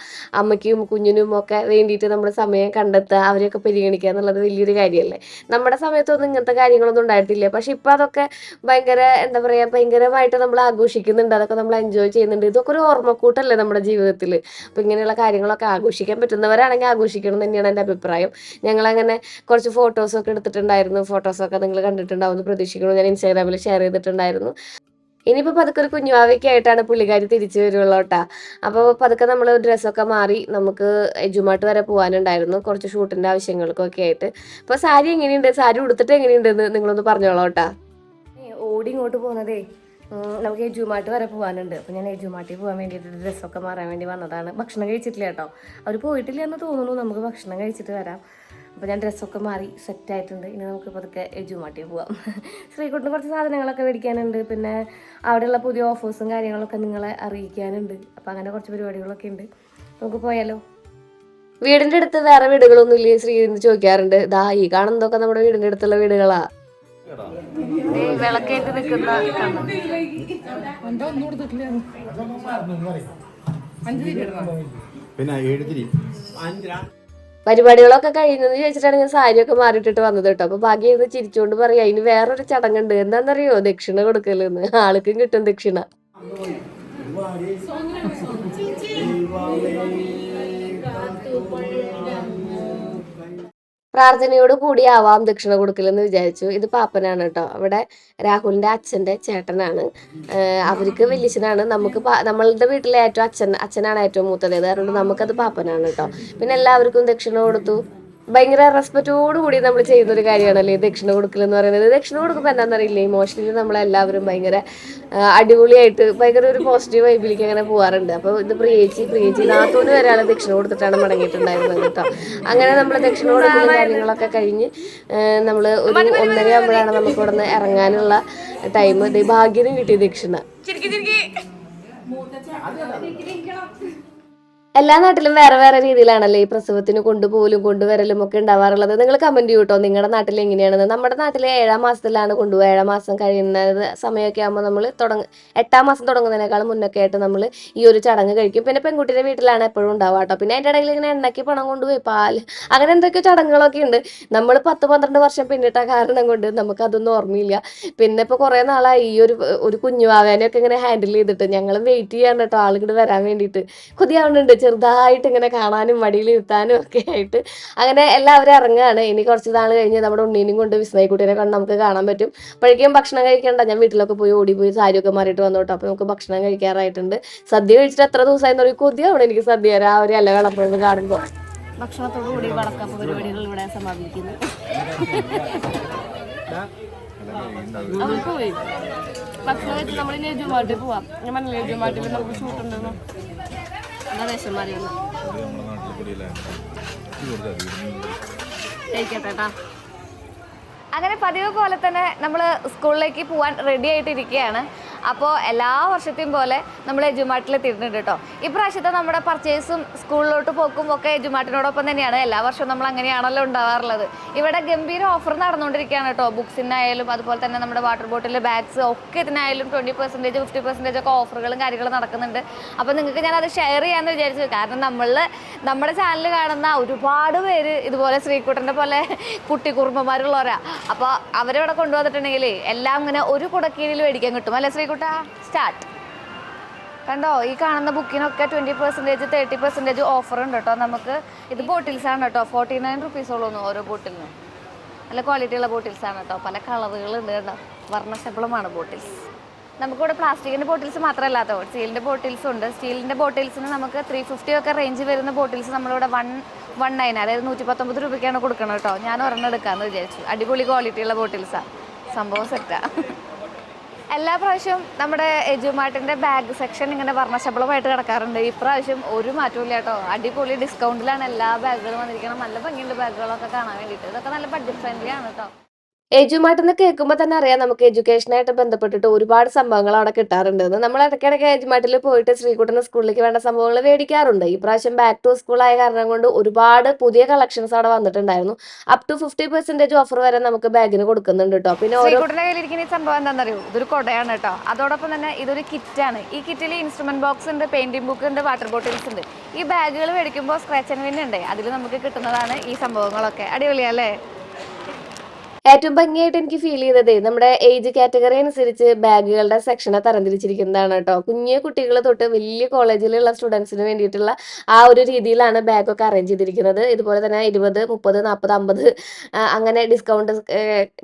S1: അമ്മയ്ക്കും കുഞ്ഞിനും ഒക്കെ വേണ്ടിയിട്ട് നമ്മൾ സമയം കണ്ടെത്തുക, അവരെയൊക്കെ പരിഗണിക്കുക എന്നുള്ളത് വലിയൊരു കാര്യമല്ലേ. നമ്മുടെ സമയത്തൊന്നും ഇങ്ങനത്തെ കാര്യങ്ങളൊന്നും ഉണ്ടായിട്ടില്ല. പക്ഷെ ഇപ്പോൾ അതൊക്കെ ഭയങ്കര എന്താ പറയുക, ഭയങ്കരമായിട്ട് നമ്മൾ ആഘോഷിക്കുന്നുണ്ട്, അതൊക്കെ നമ്മൾ എൻജോയ് ചെയ്യുന്നുണ്ട്. ഇതൊക്കെ ഒരു ഓർമ്മക്കൂട്ടല്ലേ നമ്മുടെ ജീവിതത്തിൽ. അപ്പോൾ ഇങ്ങനെയുള്ള കാര്യങ്ങളൊക്കെ ആഘോഷിക്കാൻ പറ്റുന്നവരാണെങ്കിൽ ആഘോഷിക്കണം തന്നെയാണ് എൻ്റെ അഭിപ്രായം. ഞങ്ങളങ്ങനെ കുറച്ച് ഫോട്ടോസൊക്കെ എടുത്തിട്ടുണ്ടായിരുന്നു. ഫോട്ടോസൊക്കെ നിങ്ങൾ കണ്ടിട്ടുണ്ടാവുമെന്ന് പ്രതീക്ഷിക്കുന്നു. ഞാൻ ഇൻസ്റ്റാഗ്രാമിൽ ഷെയർ ചെയ്തിട്ടുണ്ടായിരുന്നു. ഇനിയിപ്പോൾ പതുക്കെ ഒരു കുഞ്ഞുവാവയ്ക്ക് ആയിട്ടാണ് പുള്ളിക്കാരി തിരിച്ചു വരുള്ളൂ കേട്ടോ. അപ്പോൾ പതുക്കെ നമ്മൾ ഡ്രസ്സൊക്കെ മാറി നമുക്ക് എജുമാട്ട് വരെ പോകാനുണ്ടായിരുന്നു, കുറച്ച് ഷൂട്ടിൻ്റെ ആവശ്യങ്ങൾക്കൊക്കെ ആയിട്ട്. അപ്പോൾ സാരി എങ്ങനെയുണ്ട്, സാരി ഉടുത്തിട്ട് എങ്ങനെയുണ്ടെന്ന് നിങ്ങളൊന്ന് പറഞ്ഞോളൂ കേട്ടോ. ഓടി ഇങ്ങോട്ട് പോകുന്നതേ നമുക്ക് എജുമാട്ട് വരെ പോകാനുണ്ട്. അപ്പോൾ ഞാൻ എജുമാട്ടിൽ പോകാൻ വേണ്ടിയിട്ട് ഡ്രസ്സൊക്കെ മാറാൻ വേണ്ടി വന്നതാണ്. ഭക്ഷണം കഴിച്ചിട്ടില്ല കേട്ടോ, അവർ പോയിട്ടില്ല എന്ന് തോന്നുന്നു. നമുക്ക് ഭക്ഷണം കഴിച്ചിട്ട് വരാം. അപ്പോൾ ഞാൻ ഡ്രസ്സൊക്കെ മാറി സെറ്റായിട്ടുണ്ട്. ഇനി നമുക്ക് പതുക്കെ എജുമാട്ടിൽ പോവാം. ശ്രീകുട്ടിന് കുറച്ച് സാധനങ്ങളൊക്കെ മേടിക്കാനുണ്ട്, പിന്നെ അവിടെയുള്ള പുതിയ ഓഫേഴ്സും കാര്യങ്ങളൊക്കെ നിങ്ങളെ അറിയിക്കാനുണ്ട്. അപ്പോൾ അങ്ങനെ കുറച്ച് പരിപാടികളൊക്കെ ഉണ്ട്. നമുക്ക് പോയാലോ? വീടിൻ്റെ അടുത്ത് വേറെ വീടുകളൊന്നും ഇല്ലേ ശ്രീ എന്ന് ചോദിക്കാറുണ്ട്. ദാ ഈ കാണുന്നതൊക്കെ നമ്മുടെ വീടിൻ്റെ അടുത്തുള്ള വീടുകളാ. വിളക്കേറ്റ് നിൽക്കുന്ന പരിപാടികളൊക്കെ കഴിയുന്നെന്ന് ചോദിച്ചിട്ടാണ് ഞാൻ സാരിയൊക്കെ മാറിയിട്ടിട്ട് വന്നത് കേട്ടോ. അപ്പൊ ഭാഗ്യം ഇത് ചിരിച്ചുകൊണ്ട് പറയാ, ഇനി വേറൊരു ചടങ്ങുണ്ട്, എന്താണെന്നറിയോ? ദക്ഷിണ കൊടുക്കലെന്ന്. ആൾക്കും കിട്ടും ദക്ഷിണ. പ്രാർത്ഥനയോട് കൂടി ആവാം ദക്ഷിണ കൊടുക്കലെന്ന് വിചാരിച്ചു. ഇത് പാപ്പനാണ് കേട്ടോ, അവിടെ രാഹുലിന്റെ അച്ഛന്റെ ചേട്ടനാണ്. അവർക്ക് വലിയച്ഛനാണ്. നമുക്ക് നമ്മളുടെ വീട്ടിലെ ഏറ്റവും അച്ഛനാണ് ഏറ്റവും മൂത്തത്, അതുകൊണ്ട് നമുക്കത് പാപ്പനാണ് കേട്ടോ. പിന്നെ എല്ലാവർക്കും ദക്ഷിണ കൊടുത്തു. ഭയങ്കര റെസ്പെക്റ്റോട് കൂടി നമ്മൾ ചെയ്യുന്ന ഒരു കാര്യമാണല്ലേ ദക്ഷിണ കൊടുക്കൽ എന്ന് പറയുന്നത്. ദക്ഷിണ കൊടുക്കുമ്പോൾ എന്താണെന്നറിയില്ലേ, ഇമോഷണലി നമ്മളെല്ലാവരും ഭയങ്കര അടിപൊളിയായിട്ട് ഭയങ്കര ഒരു പോസിറ്റീവ് വൈബിലേക്ക് അങ്ങനെ പോകാറുണ്ട്. അപ്പോൾ ഇത് പ്രിയേച്ചി നാത്തോന് വരെ ആൾ ദക്ഷിണ കൊടുത്തിട്ടാണ് മടങ്ങിയിട്ടുണ്ടായിരുന്നത് കേട്ടോ. അങ്ങനെ നമ്മൾ ദക്ഷിണ കൊടുക്കുന്ന കാര്യങ്ങളൊക്കെ കഴിഞ്ഞ് നമ്മൾ ഒരു 1:30 ആകുമ്പോഴാണ് നമുക്ക് ഇവിടെ നിന്ന് ഇറങ്ങാനുള്ള ടൈം. ഭാഗ്യനും കിട്ടിയ ദക്ഷിണ. എല്ലാ നാട്ടിലും വേറെ വേറെ രീതിയിലാണല്ലേ ഈ പ്രസവത്തിന് കൊണ്ടുപോകലും കൊണ്ടുവരലും ഒക്കെ ഉണ്ടാവാറുള്ളത്. നിങ്ങൾ കമന്റ് ചെയ്യൂട്ടോ നിങ്ങളുടെ നാട്ടിൽ എങ്ങനെയാണെന്ന്. നമ്മുടെ നാട്ടിൽ 7-ാം മാസത്തിലാണ് കൊണ്ടുപോകുക. 7-ാം മാസം കഴിയുന്ന സമയമൊക്കെ ആകുമ്പോൾ നമ്മൾ 8-ാം മാസം തുടങ്ങുന്നതിനേക്കാളും മുന്നൊക്കെ ആയിട്ട് നമ്മൾ ഈ ഒരു ചടങ്ങ് കഴിക്കും. പിന്നെ പെൺകുട്ടിയുടെ വീട്ടിലാണ് എപ്പോഴും ഉണ്ടാവുക കേട്ടോ. പിന്നെ അതിൻ്റെ ഇടയിൽ ഇങ്ങനെ എണ്ണയ്ക്ക് പണം കൊണ്ടുപോയി പാല് അങ്ങനെ എന്തൊക്കെയോ ചടങ്ങുകളൊക്കെ ഉണ്ട്. നമ്മൾ 10-12 വർഷം പിന്നിട്ട കാരണം കൊണ്ട് നമുക്കതൊന്നും ഓർമ്മയില്ല. പിന്നെ ഇപ്പോൾ കുറേ നാളായി ഈ ഒരു കുഞ്ഞുവാവേനെയൊക്കെ ഇങ്ങനെ ഹാൻഡിൽ ചെയ്തിട്ട് ഞങ്ങൾ വെയിറ്റ് ചെയ്യാൻ കേട്ടോ ആളുകൾ വരാൻ വേണ്ടിയിട്ട്. കൊതിയാവുന്നുണ്ട് ചെറുതായിട്ട് ഇങ്ങനെ കാണാനും മടിയിൽ ഇരുത്താനും ഒക്കെ ആയിട്ട്. അങ്ങനെ എല്ലാവരും ഇറങ്ങുകയാണ്. ഇനി കുറച്ച് നാൾ കഴിഞ്ഞ് നമ്മുടെ ഉണ്ണീനും കൊണ്ട് വിസ്മയക്കുട്ടീനെ കൊണ്ട് നമുക്ക് കാണാൻ പറ്റും. അപ്പോഴേക്കും ഭക്ഷണം കഴിക്കേണ്ട, ഞാൻ വീട്ടിലൊക്കെ പോയി ഓടിപ്പോയി സാരിയൊക്കെ മാറിയിട്ട് വന്നോട്ടോ. അപ്പോൾ നമുക്ക് ഭക്ഷണം കഴിക്കാറായിട്ടുണ്ട്. സദ്യ കഴിച്ചിട്ട് എത്ര ദിവസമായെന്ന് പറയും, കൊതിയാവണം എനിക്ക് സദ്യ രാവിലെ അല്ല വിളമ്പഴന്ന് കാണുമ്പോൾ. ഭക്ഷണത്തോടു കൂടി വളക്കാപ്പ് പരിപാടികൾ ഇവിടെ സമാപിക്കുന്നു. അവർക്ക് പോയി ഭക്ഷണം കഴിച്ച് നമ്മളിനി എജുമാട്ടിൽ പോവാം. ഞാൻ പറഞ്ഞില്ലേ എജുമാട്ടിൽ നമുക്ക് ഷൂട്ടുണ്ടെന്ന്. ദേശം മാറി വന്നു കഴിക്കട്ടെ.
S2: അങ്ങനെ പതിവ് പോലെ തന്നെ നമ്മൾ സ്കൂളിലേക്ക് പോകാൻ റെഡി ആയിട്ടിരിക്കുകയാണ്. അപ്പോൾ എല്ലാ വർഷത്തെയും പോലെ നമ്മൾ എജുമാർട്ടിൽ എത്തിയിട്ടുണ്ട് കേട്ടോ. ഇപ്രാവശ്യത്തെ നമ്മുടെ പർച്ചേസും സ്കൂളിലോട്ട് പോക്കും ഒക്കെ എജുമാർട്ടിനോടൊപ്പം തന്നെയാണ്. എല്ലാ വർഷവും നമ്മൾ അങ്ങനെയാണല്ലോ ഉണ്ടാവാറുള്ളത്. ഇവിടെ ഗംഭീര ഓഫർ നടന്നുകൊണ്ടിരിക്കുകയാണ് കേട്ടോ. ബുക്സിനായാലും അതുപോലെ തന്നെ നമ്മുടെ വാട്ടർ ബോട്ടിൽ, ബാഗ്സ് ഒക്കെ ഇതിനായാലും 20%, 50% ഒക്കെ ഓഫറുകളും കാര്യങ്ങളും നടക്കുന്നുണ്ട്. അപ്പോൾ നിങ്ങൾക്ക് ഞാനത് ഷെയർ ചെയ്യാമെന്ന് വിചാരിച്ചു. കാരണം നമ്മുടെ ചാനൽ കാണുന്ന ഒരുപാട് പേര് ഇതുപോലെ ശ്രീകുട്ടൻ്റെ പോലെ കുട്ടി കുറുമ്പന്മാരുള്ളവരാ. അപ്പോൾ അവരിവിടെ കൊണ്ടുവന്നിട്ടുണ്ടെങ്കിൽ എല്ലാം ഇങ്ങനെ ഒരു കുടക്കീഴിൽ മേടിക്കാൻ കിട്ടും അല്ലേ ശ്രീകുട്ട? സ്റ്റാർട്ട്. കണ്ടോ, ഈ കാണുന്ന ബുക്കിനൊക്കെ 20%, 30% ഓഫർ ഉണ്ട് കേട്ടോ. നമുക്ക് ഇത് ബോട്ടിൽസാണ് കേട്ടോ. 49 റുപ്പീസോളൊന്നും ഓരോ ബോട്ടിലിനും. നല്ല ക്വാളിറ്റിയുള്ള ബോട്ടിൽസാണ് കേട്ടോ. പല കളറുകളുണ്ട് കേട്ടോ. വർണ്ണശബളമാണ് ബോട്ടിൽസ്. നമുക്കിവിടെ പ്ലാസ്റ്റിക്കിൻ്റെ ബോട്ടിൽസ് മാത്രമല്ല കേട്ടോ, സ്റ്റീലിൻ്റെ ബോട്ടിൽസും ഉണ്ട്. സ്റ്റീലിൻ്റെ ബോട്ടിൽസിന് നമുക്ക് 350 ഒക്കെ റേഞ്ച് വരുന്ന ബോട്ടിൽസ് നമ്മളിവിടെ 119, അതായത് 119 രൂപയ്ക്കാണ് കൊടുക്കണം കേട്ടോ. ഞാൻ ഒരെണ്ണം എടുക്കാമെന്ന് വിചാരിച്ചു. അടിപൊളി ക്വാളിറ്റിയുള്ള ബോട്ടിൽസാണ്. സംഭവം സെറ്റാണ്. എല്ലാ പ്രാവശ്യവും നമ്മുടെ എജുമാർട്ടിൻ്റെ ബാഗ് സെക്ഷൻ ഇങ്ങനെ വർണ്ണശബളമായിട്ട് കിടക്കാറുണ്ട്. ഇപ്രാവശ്യം ഒരു മാറ്റവും ഇല്ല കേട്ടോ. അടിപൊളി ഡിസ്കൗണ്ടിലാണ് എല്ലാ ബാഗുകളും വന്നിരിക്കണം. നല്ല ഭംഗിയുണ്ട് ബാഗുകളൊക്കെ കാണാൻ വേണ്ടിയിട്ട്. ഇതൊക്കെ നല്ല ബഡ്ജറ്റ് ഫ്രണ്ട്ലി ആണ് കേട്ടോ.
S1: എജുമാർട്ട് എന്ന് കേൾക്കുമ്പോൾ തന്നെ അറിയാം നമുക്ക് എഡ്യൂക്കേഷനായിട്ട് ബന്ധപ്പെട്ടിട്ട് ഒരുപാട് സംഭവങ്ങൾ അവിടെ കിട്ടാറുണ്ട്. നമ്മൾ ഇടയ്ക്കിടയ്ക്ക് എജുമാർട്ടിൽ പോയിട്ട് ശ്രീകുട്ടൻ്റെ സ്കൂളിലേക്ക് വേണ്ട സംഭവങ്ങൾ മേടിക്കാറുണ്ട്. ഈ പ്രാവശ്യം ബാക്ക് ടു സ്കൂൾ ആയ കാരണം കൊണ്ട് ഒരുപാട് പുതിയ കളക്ഷൻസ് അവിടെ വന്നിട്ടുണ്ടായിരുന്നു. അപ് ടു 50% ഓഫർ വരെ നമുക്ക് ബാഗിന് കൊടുക്കുന്നുണ്ട് കേട്ടോ. പിന്നെ
S2: ശ്രീകുട്ടൻ്റെ കയ്യിലിരിക്കുന്ന ഈ സംഭവം എന്താണെന്നറിയോ? ഇതൊരു കൊടയാണ് കേട്ടോ. അതോടൊപ്പം തന്നെ ഇതൊരു കിറ്റാണ്. ഈ കിറ്റിൽ ഇൻസ്ട്രുമെന്റ് ബോക്സ് ഉണ്ട്, പെയിന്റിംഗ് ബുക്ക് ഉണ്ട്, വാട്ടർ ബോട്ടിൽസ് ഉണ്ട്. ഈ ബാഗുകൾ മേടിക്കുമ്പോൾ സ്ക്രാച്ച് ആൻഡ് വിൻ ഉണ്ട്. അതിൽ നമുക്ക് കിട്ടുന്നതാണ് ഈ സംഭവങ്ങളൊക്കെ. അടിപൊളിയല്ലേ?
S1: ഏറ്റവും ഭംഗിയായിട്ട് എനിക്ക് ഫീൽ ചെയ്തതേ നമ്മുടെ ഏജ് കാറ്റഗറി അനുസരിച്ച് ബാഗുകളുടെ സെക്ഷനെ തരംതിരിച്ചിരിക്കുന്നതാണ് കേട്ടോ. കുഞ്ഞു കുട്ടികൾ തൊട്ട് വലിയ കോളേജിലുള്ള സ്റ്റുഡൻസിന് വേണ്ടിയിട്ടുള്ള ആ ഒരു രീതിയിലാണ് ബാഗൊക്കെ അറേഞ്ച് ചെയ്തിരിക്കുന്നത്. ഇതുപോലെ തന്നെ 20, 30, 40, 50 അങ്ങനെ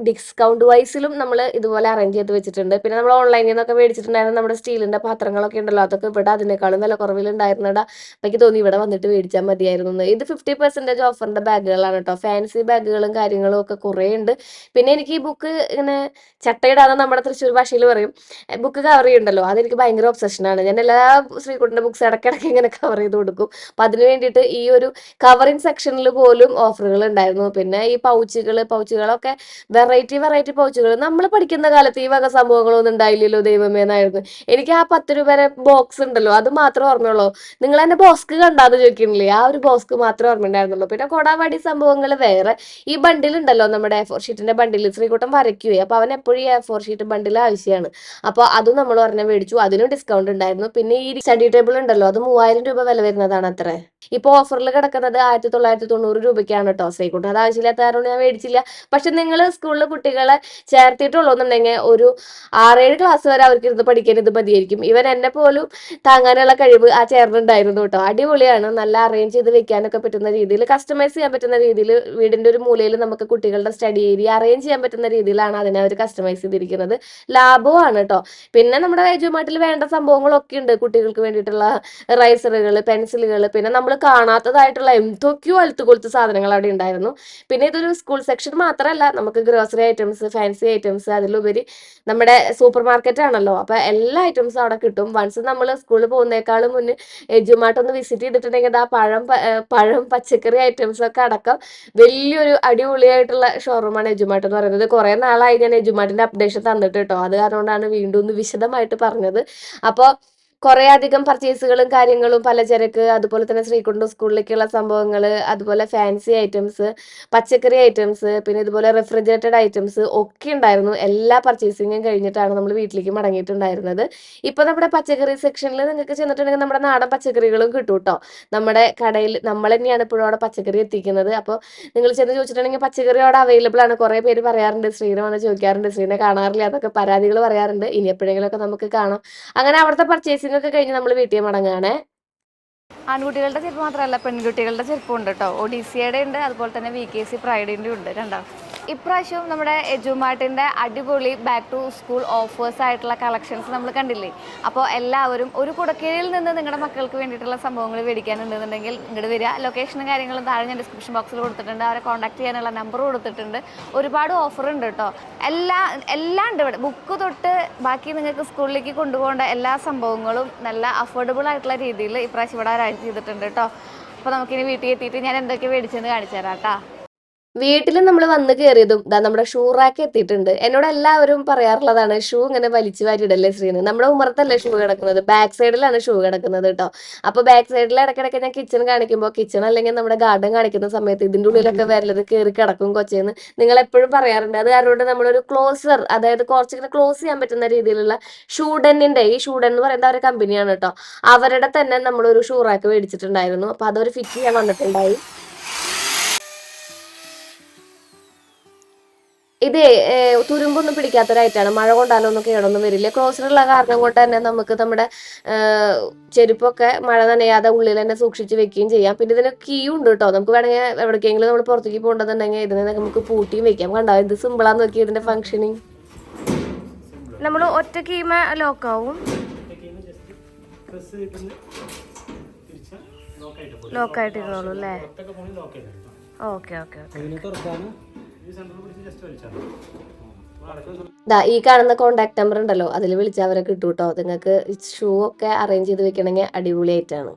S1: ഡിസ്കൗണ്ട് വൈസിലും നമ്മൾ ഇതുപോലെ അറേഞ്ച് ചെയ്ത് വെച്ചിട്ടുണ്ട്. പിന്നെ നമ്മൾ ഓൺലൈനിൽ നിന്നൊക്കെ മേടിച്ചിട്ടുണ്ടായിരുന്ന നമ്മുടെ സ്റ്റീലിൻ്റെ പാത്രങ്ങളൊക്കെ ഉണ്ടല്ലോ, അതൊക്കെ ഇവിടെ അതിനേക്കാളും വില കുറവിലുണ്ടായിരുന്നടാ. അപ്പം എനിക്ക് തോന്നി ഇവിടെ വന്നിട്ട് മേടിച്ചാൽ മതിയായിരുന്നു. ഇത് 50% ഓഫറിൻ്റെ ബാഗുകളാണ് കേട്ടോ. ഫാൻസി ബാഗുകളും കാര്യങ്ങളും ഒക്കെ കുറേ ഉണ്ട്. പിന്നെ എനിക്ക് ഈ ബുക്ക് ഇങ്ങനെ ചട്ടയിടാതെ നമ്മുടെ തൃശ്ശൂർ ഭാഷയിൽ പറയും ബുക്ക് കവർ ചെയ്യുന്നുണ്ടല്ലോ, അതെനിക്ക് ഭയങ്കര ഒബ്സഷനാണ്. ഞാൻ എല്ലാ ശ്രീകുട്ടൻ്റെ ബുക്സ് ഇടയ്ക്കിടയ്ക്ക് ഇങ്ങനെ കവർ ചെയ്ത് കൊടുക്കും. അപ്പം അതിന് വേണ്ടിയിട്ട് ഈ ഒരു കവറിങ് സെക്ഷനിൽ പോലും ഓഫറുകൾ ഉണ്ടായിരുന്നു. പിന്നെ ഈ പൗച്ചുകളൊക്കെ വെറൈറ്റി പൗച്ചുകൾ. നമ്മൾ പഠിക്കുന്ന കാലത്ത് ഈ വക സംഭവങ്ങളൊന്നും ഉണ്ടായില്ലല്ലോ ദൈവമേ എന്നായിരുന്നു. എനിക്ക് ആ 10 രൂപയുടെ ബോക്സ് ഉണ്ടല്ലോ, അത് മാത്രമേ ഓർമ്മയുള്ളൂ. നിങ്ങൾ എന്നെ ബോസ്ക് കണ്ടാന്ന് ചോദിക്കുന്നില്ലേ, ആ ഒരു ബോസ്ക് മാത്രമേ ഓർമ്മയുണ്ടായിരുന്നുള്ളൂ. പിന്നെ കൊടാവാടി സംഭവങ്ങൾ വേറെ. ഈ ബണ്ടിലുണ്ടല്ലോ നമ്മുടെ A4 ഷീറ്റിന്റെ ബണ്ടിൽ ശ്രീകുട്ടൻ വരയ്ക്കുവേ. അപ്പോൾ അവൻ എപ്പോഴും A4 ഷീറ്റ് ബണ്ടിൽ ആവശ്യമാണ്. അപ്പോൾ അതും നമ്മൾ പറഞ്ഞാൽ മേടിച്ചു. അതിനും ഡിസ്കൗണ്ട് ഉണ്ടായിരുന്നു. പിന്നെ ഈ സ്റ്റഡി ടേബിൾ ഉണ്ടല്ലോ, അത് 3000 രൂപ വില വരുന്നതാണ് അത്ര. ഇപ്പോൾ ഓഫറിൽ കിടക്കുന്നത് 1990 രൂപയ്ക്കാണ് കേട്ടോ. ശ്രീകുട്ടൻ അത് ആവശ്യമില്ലാത്ത കാരണം ഞാൻ മേടിച്ചില്ല. പക്ഷെ നിങ്ങൾ സ്കൂളിൽ കുട്ടികളെ ചേർത്തിട്ടുള്ളൂ എന്നുണ്ടെങ്കിൽ ഒരു 6-7 ക്ലാസ് വരെ അവർക്ക് ഇരുന്ന് പഠിക്കാൻ ഇത് മതിയായിരിക്കും. ഇവൻ എന്നെ പോലും താങ്ങാനുള്ള കഴിവ് ആ ചേർന്നുണ്ടായിരുന്നു കേട്ടോ. അടിപൊളിയാണ്. നല്ല അറേഞ്ച് ചെയ്ത് വെക്കാനൊക്കെ പറ്റുന്ന രീതിയിൽ, കസ്റ്റമൈസ് ചെയ്യാൻ പറ്റുന്ന രീതിയിൽ വീടിൻ്റെ ഒരു മൂലയിൽ നമുക്ക് കുട്ടികളുടെ സ്റ്റഡി ഏരിയ അറേഞ്ച് ചെയ്യാൻ പറ്റുന്ന രീതിയിലാണ് അതിനെ അവർ കസ്റ്റമൈസ് ചെയ്തിരിക്കുന്നത്. ലാഭമാണ് കേട്ടോ. പിന്നെ നമ്മുടെ എജുമാർട്ടിൽ വേണ്ട സംഭവങ്ങളൊക്കെ ഉണ്ട് കുട്ടികൾക്ക് വേണ്ടിയിട്ടുള്ള റൈസറുകൾ, പെൻസിലുകൾ, പിന്നെ നമ്മൾ കാണാത്തതായിട്ടുള്ള എന്തൊക്കെയോ അലുത്തുകൊളുത്ത് സാധനങ്ങൾ അവിടെ ഉണ്ടായിരുന്നു. പിന്നെ ഇതൊരു സ്കൂൾ സെക്ഷൻ മാത്രമല്ല, നമുക്ക് ഗ്രോസറി ഐറ്റംസ്, ഫാൻസി ഐറ്റംസ്, അതിലുപരി നമ്മുടെ സൂപ്പർ മാർക്കറ്റ് ആണല്ലോ. അപ്പോൾ എല്ലാ ഐറ്റംസും അവിടെ കിട്ടും. വൺസ് നമ്മൾ സ്കൂളിൽ പോകുന്നേക്കാളും മുന്നേ എജുമാർട്ട് ഒന്ന് വിസിറ്റ് ചെയ്തിട്ടുണ്ടെങ്കിൽ ആ പഴം പച്ചക്കറി ഐറ്റംസ് ഒക്കെ അടക്കം വലിയൊരു അടിപൊളിയായിട്ടുള്ള ഷോറൂമാണ് എജുമാർട്ട് എന്ന് പറയുന്നത്. കുറേ നാളായി ഞാൻ എജുമാർട്ടിന്റെ അപ്ഡേഷൻ തന്നിട്ട് കേട്ടോ. അത് കാരണമാണ് വീണ്ടും ഒന്ന് വിശദമായിട്ട് പറഞ്ഞത്. അപ്പോൾ കുറേ അധികം പർച്ചേസുകളും കാര്യങ്ങളും, പലചരക്ക്, അതുപോലെ തന്നെ ശ്രീകുട്ടൻ സ്കൂളിലേക്കുള്ള സംഭവങ്ങൾ, അതുപോലെ ഫാൻസി ഐറ്റംസ്, പച്ചക്കറി ഐറ്റംസ്, പിന്നെ ഇതുപോലെ റെഫ്രിജറേറ്റഡ് ഐറ്റംസ് ഒക്കെ ഉണ്ടായിരുന്നു. എല്ലാ പർച്ചേസിങ്ങും കഴിഞ്ഞിട്ടാണ് നമ്മൾ വീട്ടിലേക്ക് മടങ്ങിയിട്ടുണ്ടായിരുന്നത്. ഇപ്പോൾ നമ്മുടെ പച്ചക്കറി സെക്ഷനിൽ നിങ്ങൾക്ക് ചെന്നിട്ടുണ്ടെങ്കിൽ നമ്മുടെ നാടൻ പച്ചക്കറികളും കിട്ടും കേട്ടോ. നമ്മുടെ കടയിൽ നമ്മൾ തന്നെയാണ് ഇപ്പോഴും അവിടെ പച്ചക്കറി എത്തിക്കുന്നത്. അപ്പോൾ നിങ്ങൾ ചെന്ന് ചോദിച്ചിട്ടുണ്ടെങ്കിൽ പച്ചക്കറി അവിടെ അവൈലബിൾ ആണ്. കുറേ പേര് പറയാറുണ്ട്, ശ്രീനെ വന്ന് ചോദിക്കാറുണ്ട്, ശ്രീനെ കാണാറില്ല, അതൊക്കെ പരാതികൾ പറയാറുണ്ട്. ഇനി എപ്പോഴെങ്കിലുമൊക്കെ നമുക്ക് കാണാം. അങ്ങനെ അവിടുത്തെ പർച്ചേസിംഗ് ഒക്കെ കഴിഞ്ഞ് നമ്മൾ വീട്ടിൽ മടങ്ങാണ്.
S2: ആൺകുട്ടികളുടെ ചെരുപ്പ് മാത്രമല്ല, പെൺകുട്ടികളുടെ ചെരുപ്പും ഉണ്ട് കേട്ടോ. ഒഡീസിയയുടെ ഉണ്ട്, അതുപോലെ തന്നെ VKC പ്രൈഡിൻ്റെ ഉണ്ട്. രണ്ടാം ഇപ്രാവശ്യവും നമ്മുടെ എജുമാർട്ടിൻ്റെ അടിപൊളി ബാക്ക് ടു സ്കൂൾ ഓഫേഴ്സ് ആയിട്ടുള്ള കളക്ഷൻസ് നമ്മൾ കണ്ടില്ലേ. അപ്പോൾ എല്ലാവരും ഒരു കുടക്കീഴിൽ നിന്ന് നിങ്ങളുടെ മക്കൾക്ക് വേണ്ടിയിട്ടുള്ള സംഭവങ്ങൾ മേടിക്കാനുണ്ടെന്നുണ്ടെങ്കിൽ ഇങ്ങോട്ട് വരിക. ലൊക്കേഷനും കാര്യങ്ങളും താഴെ ഞാൻ ഡിസ്ക്രിപ്ഷൻ ബോക്സിൽ കൊടുത്തിട്ടുണ്ട്. അവരെ കോൺടാക്ട് ചെയ്യാനുള്ള നമ്പർ കൊടുത്തിട്ടുണ്ട്. ഒരുപാട് ഓഫർ ഉണ്ട് കേട്ടോ. എല്ലാം ഉണ്ട് ഇവിടെ. ബുക്ക് തൊട്ട് ബാക്കി നിങ്ങൾക്ക് സ്കൂളിലേക്ക് കൊണ്ടുപോകേണ്ട എല്ലാ സംഭവങ്ങളും നല്ല അഫോർഡബിൾ ആയിട്ടുള്ള രീതിയിൽ ഇപ്രാവശ്യം ഇവിടെ അറേഞ്ച് ചെയ്തിട്ടുണ്ട് കേട്ടോ. അപ്പോൾ നമുക്കിനി വീട്ടിൽ എത്തിയിട്ട് ഞാൻ എന്തൊക്കെ മേടിച്ചെന്ന് കാണിച്ചു തരാം കേട്ടോ.
S1: വീട്ടിൽ നമ്മൾ വന്ന് കയറിയതും നമ്മുടെ ഷൂ റാക്ക് എത്തിയിട്ടുണ്ട്. എന്നോട് എല്ലാവരും പറയാറുള്ളതാണ് ഷൂ ഇങ്ങനെ വലിച്ചു വാരിയിടല്ലേ ശ്രീന്ന്. നമ്മുടെ ഉമ്മറത്തല്ലേ ഷൂ കിടക്കുന്നത്, ബാക്ക് സൈഡിലാണ് ഷൂ കിടക്കുന്നത് കേട്ടോ. അപ്പൊ ബാക്ക് സൈഡിൽ ഇടയ്ക്കിടയ്ക്ക് ഞാൻ കിച്ചൺ കാണിക്കുമ്പോൾ, കിച്ചൺ അല്ലെങ്കിൽ നമ്മുടെ ഗാർഡൻ കാണിക്കുന്ന സമയത്ത് ഇതിന്റെ ഉള്ളിലൊക്കെ വരലത് കയറി കിടക്കും കൊച്ചേന്ന് നിങ്ങൾ എപ്പോഴും പറയാറുണ്ട്. അത് കാരണം നമ്മളൊരു ക്ലോസർ, അതായത് കുറച്ചിങ്ങനെ ക്ലോസ് ചെയ്യാൻ പറ്റുന്ന രീതിയിലുള്ള ഷൂഡനിന്റെ, ഈ ഷൂഡൻ എന്ന് പറയുന്ന ഒരു കമ്പനിയാണ് കേട്ടോ, അവരുടെ തന്നെ നമ്മളൊരു ഷൂ റാക്ക് മേടിച്ചിട്ടുണ്ടായിരുന്നു. അപ്പൊ അതൊരു ഫിറ്റ് ചെയ്യാൻ വന്നിട്ടുണ്ടായി. ഇതേ തുരുമ്പൊന്നും പിടിക്കാത്തൊരൈറ്റാണ്. മഴ കൊണ്ടാലോ ഒന്നും കേടൊന്നും വരില്ല. ക്ലോസറുള്ള കാരണം കൊണ്ട് തന്നെ നമുക്ക് നമ്മുടെ ചെരുപ്പൊക്കെ മഴ നനയാതെ ഉള്ളിൽ തന്നെ സൂക്ഷിച്ച് വെക്കുകയും ചെയ്യാം. പിന്നെ ഇതിന് കീ ഉണ്ട് കേട്ടോ. നമുക്ക് വേണമെങ്കിൽ എവിടേക്കെങ്കിലും നമ്മൾ പുറത്തേക്ക് പോകേണ്ടതുണ്ടെങ്കിൽ ഇതിനെ നമുക്ക് പൂട്ടിയും വെക്കാം. കണ്ടോ ഇത് സിമ്പിളാന്ന് നോക്കി ഇതിന്റെ ഫംഗ്ഷനിങ്. നമ്മൾ ഒറ്റ കീമ ലോക്കാവും, ലോക്കായിട്ടിരുന്നോളൂ അല്ലേ? Okay okay okay. ഈ കാണുന്ന കോണ്ടാക്ട് നമ്പർ ഉണ്ടല്ലോ, അതിൽ വിളിച്ചാൽ അവരെ കിട്ടും കേട്ടോ. നിങ്ങൾക്ക് ഷൂ ഒക്കെ അറേഞ്ച് ചെയ്ത് വെക്കണമെങ്കിൽ അടിപൊളിയായിട്ടാണ്.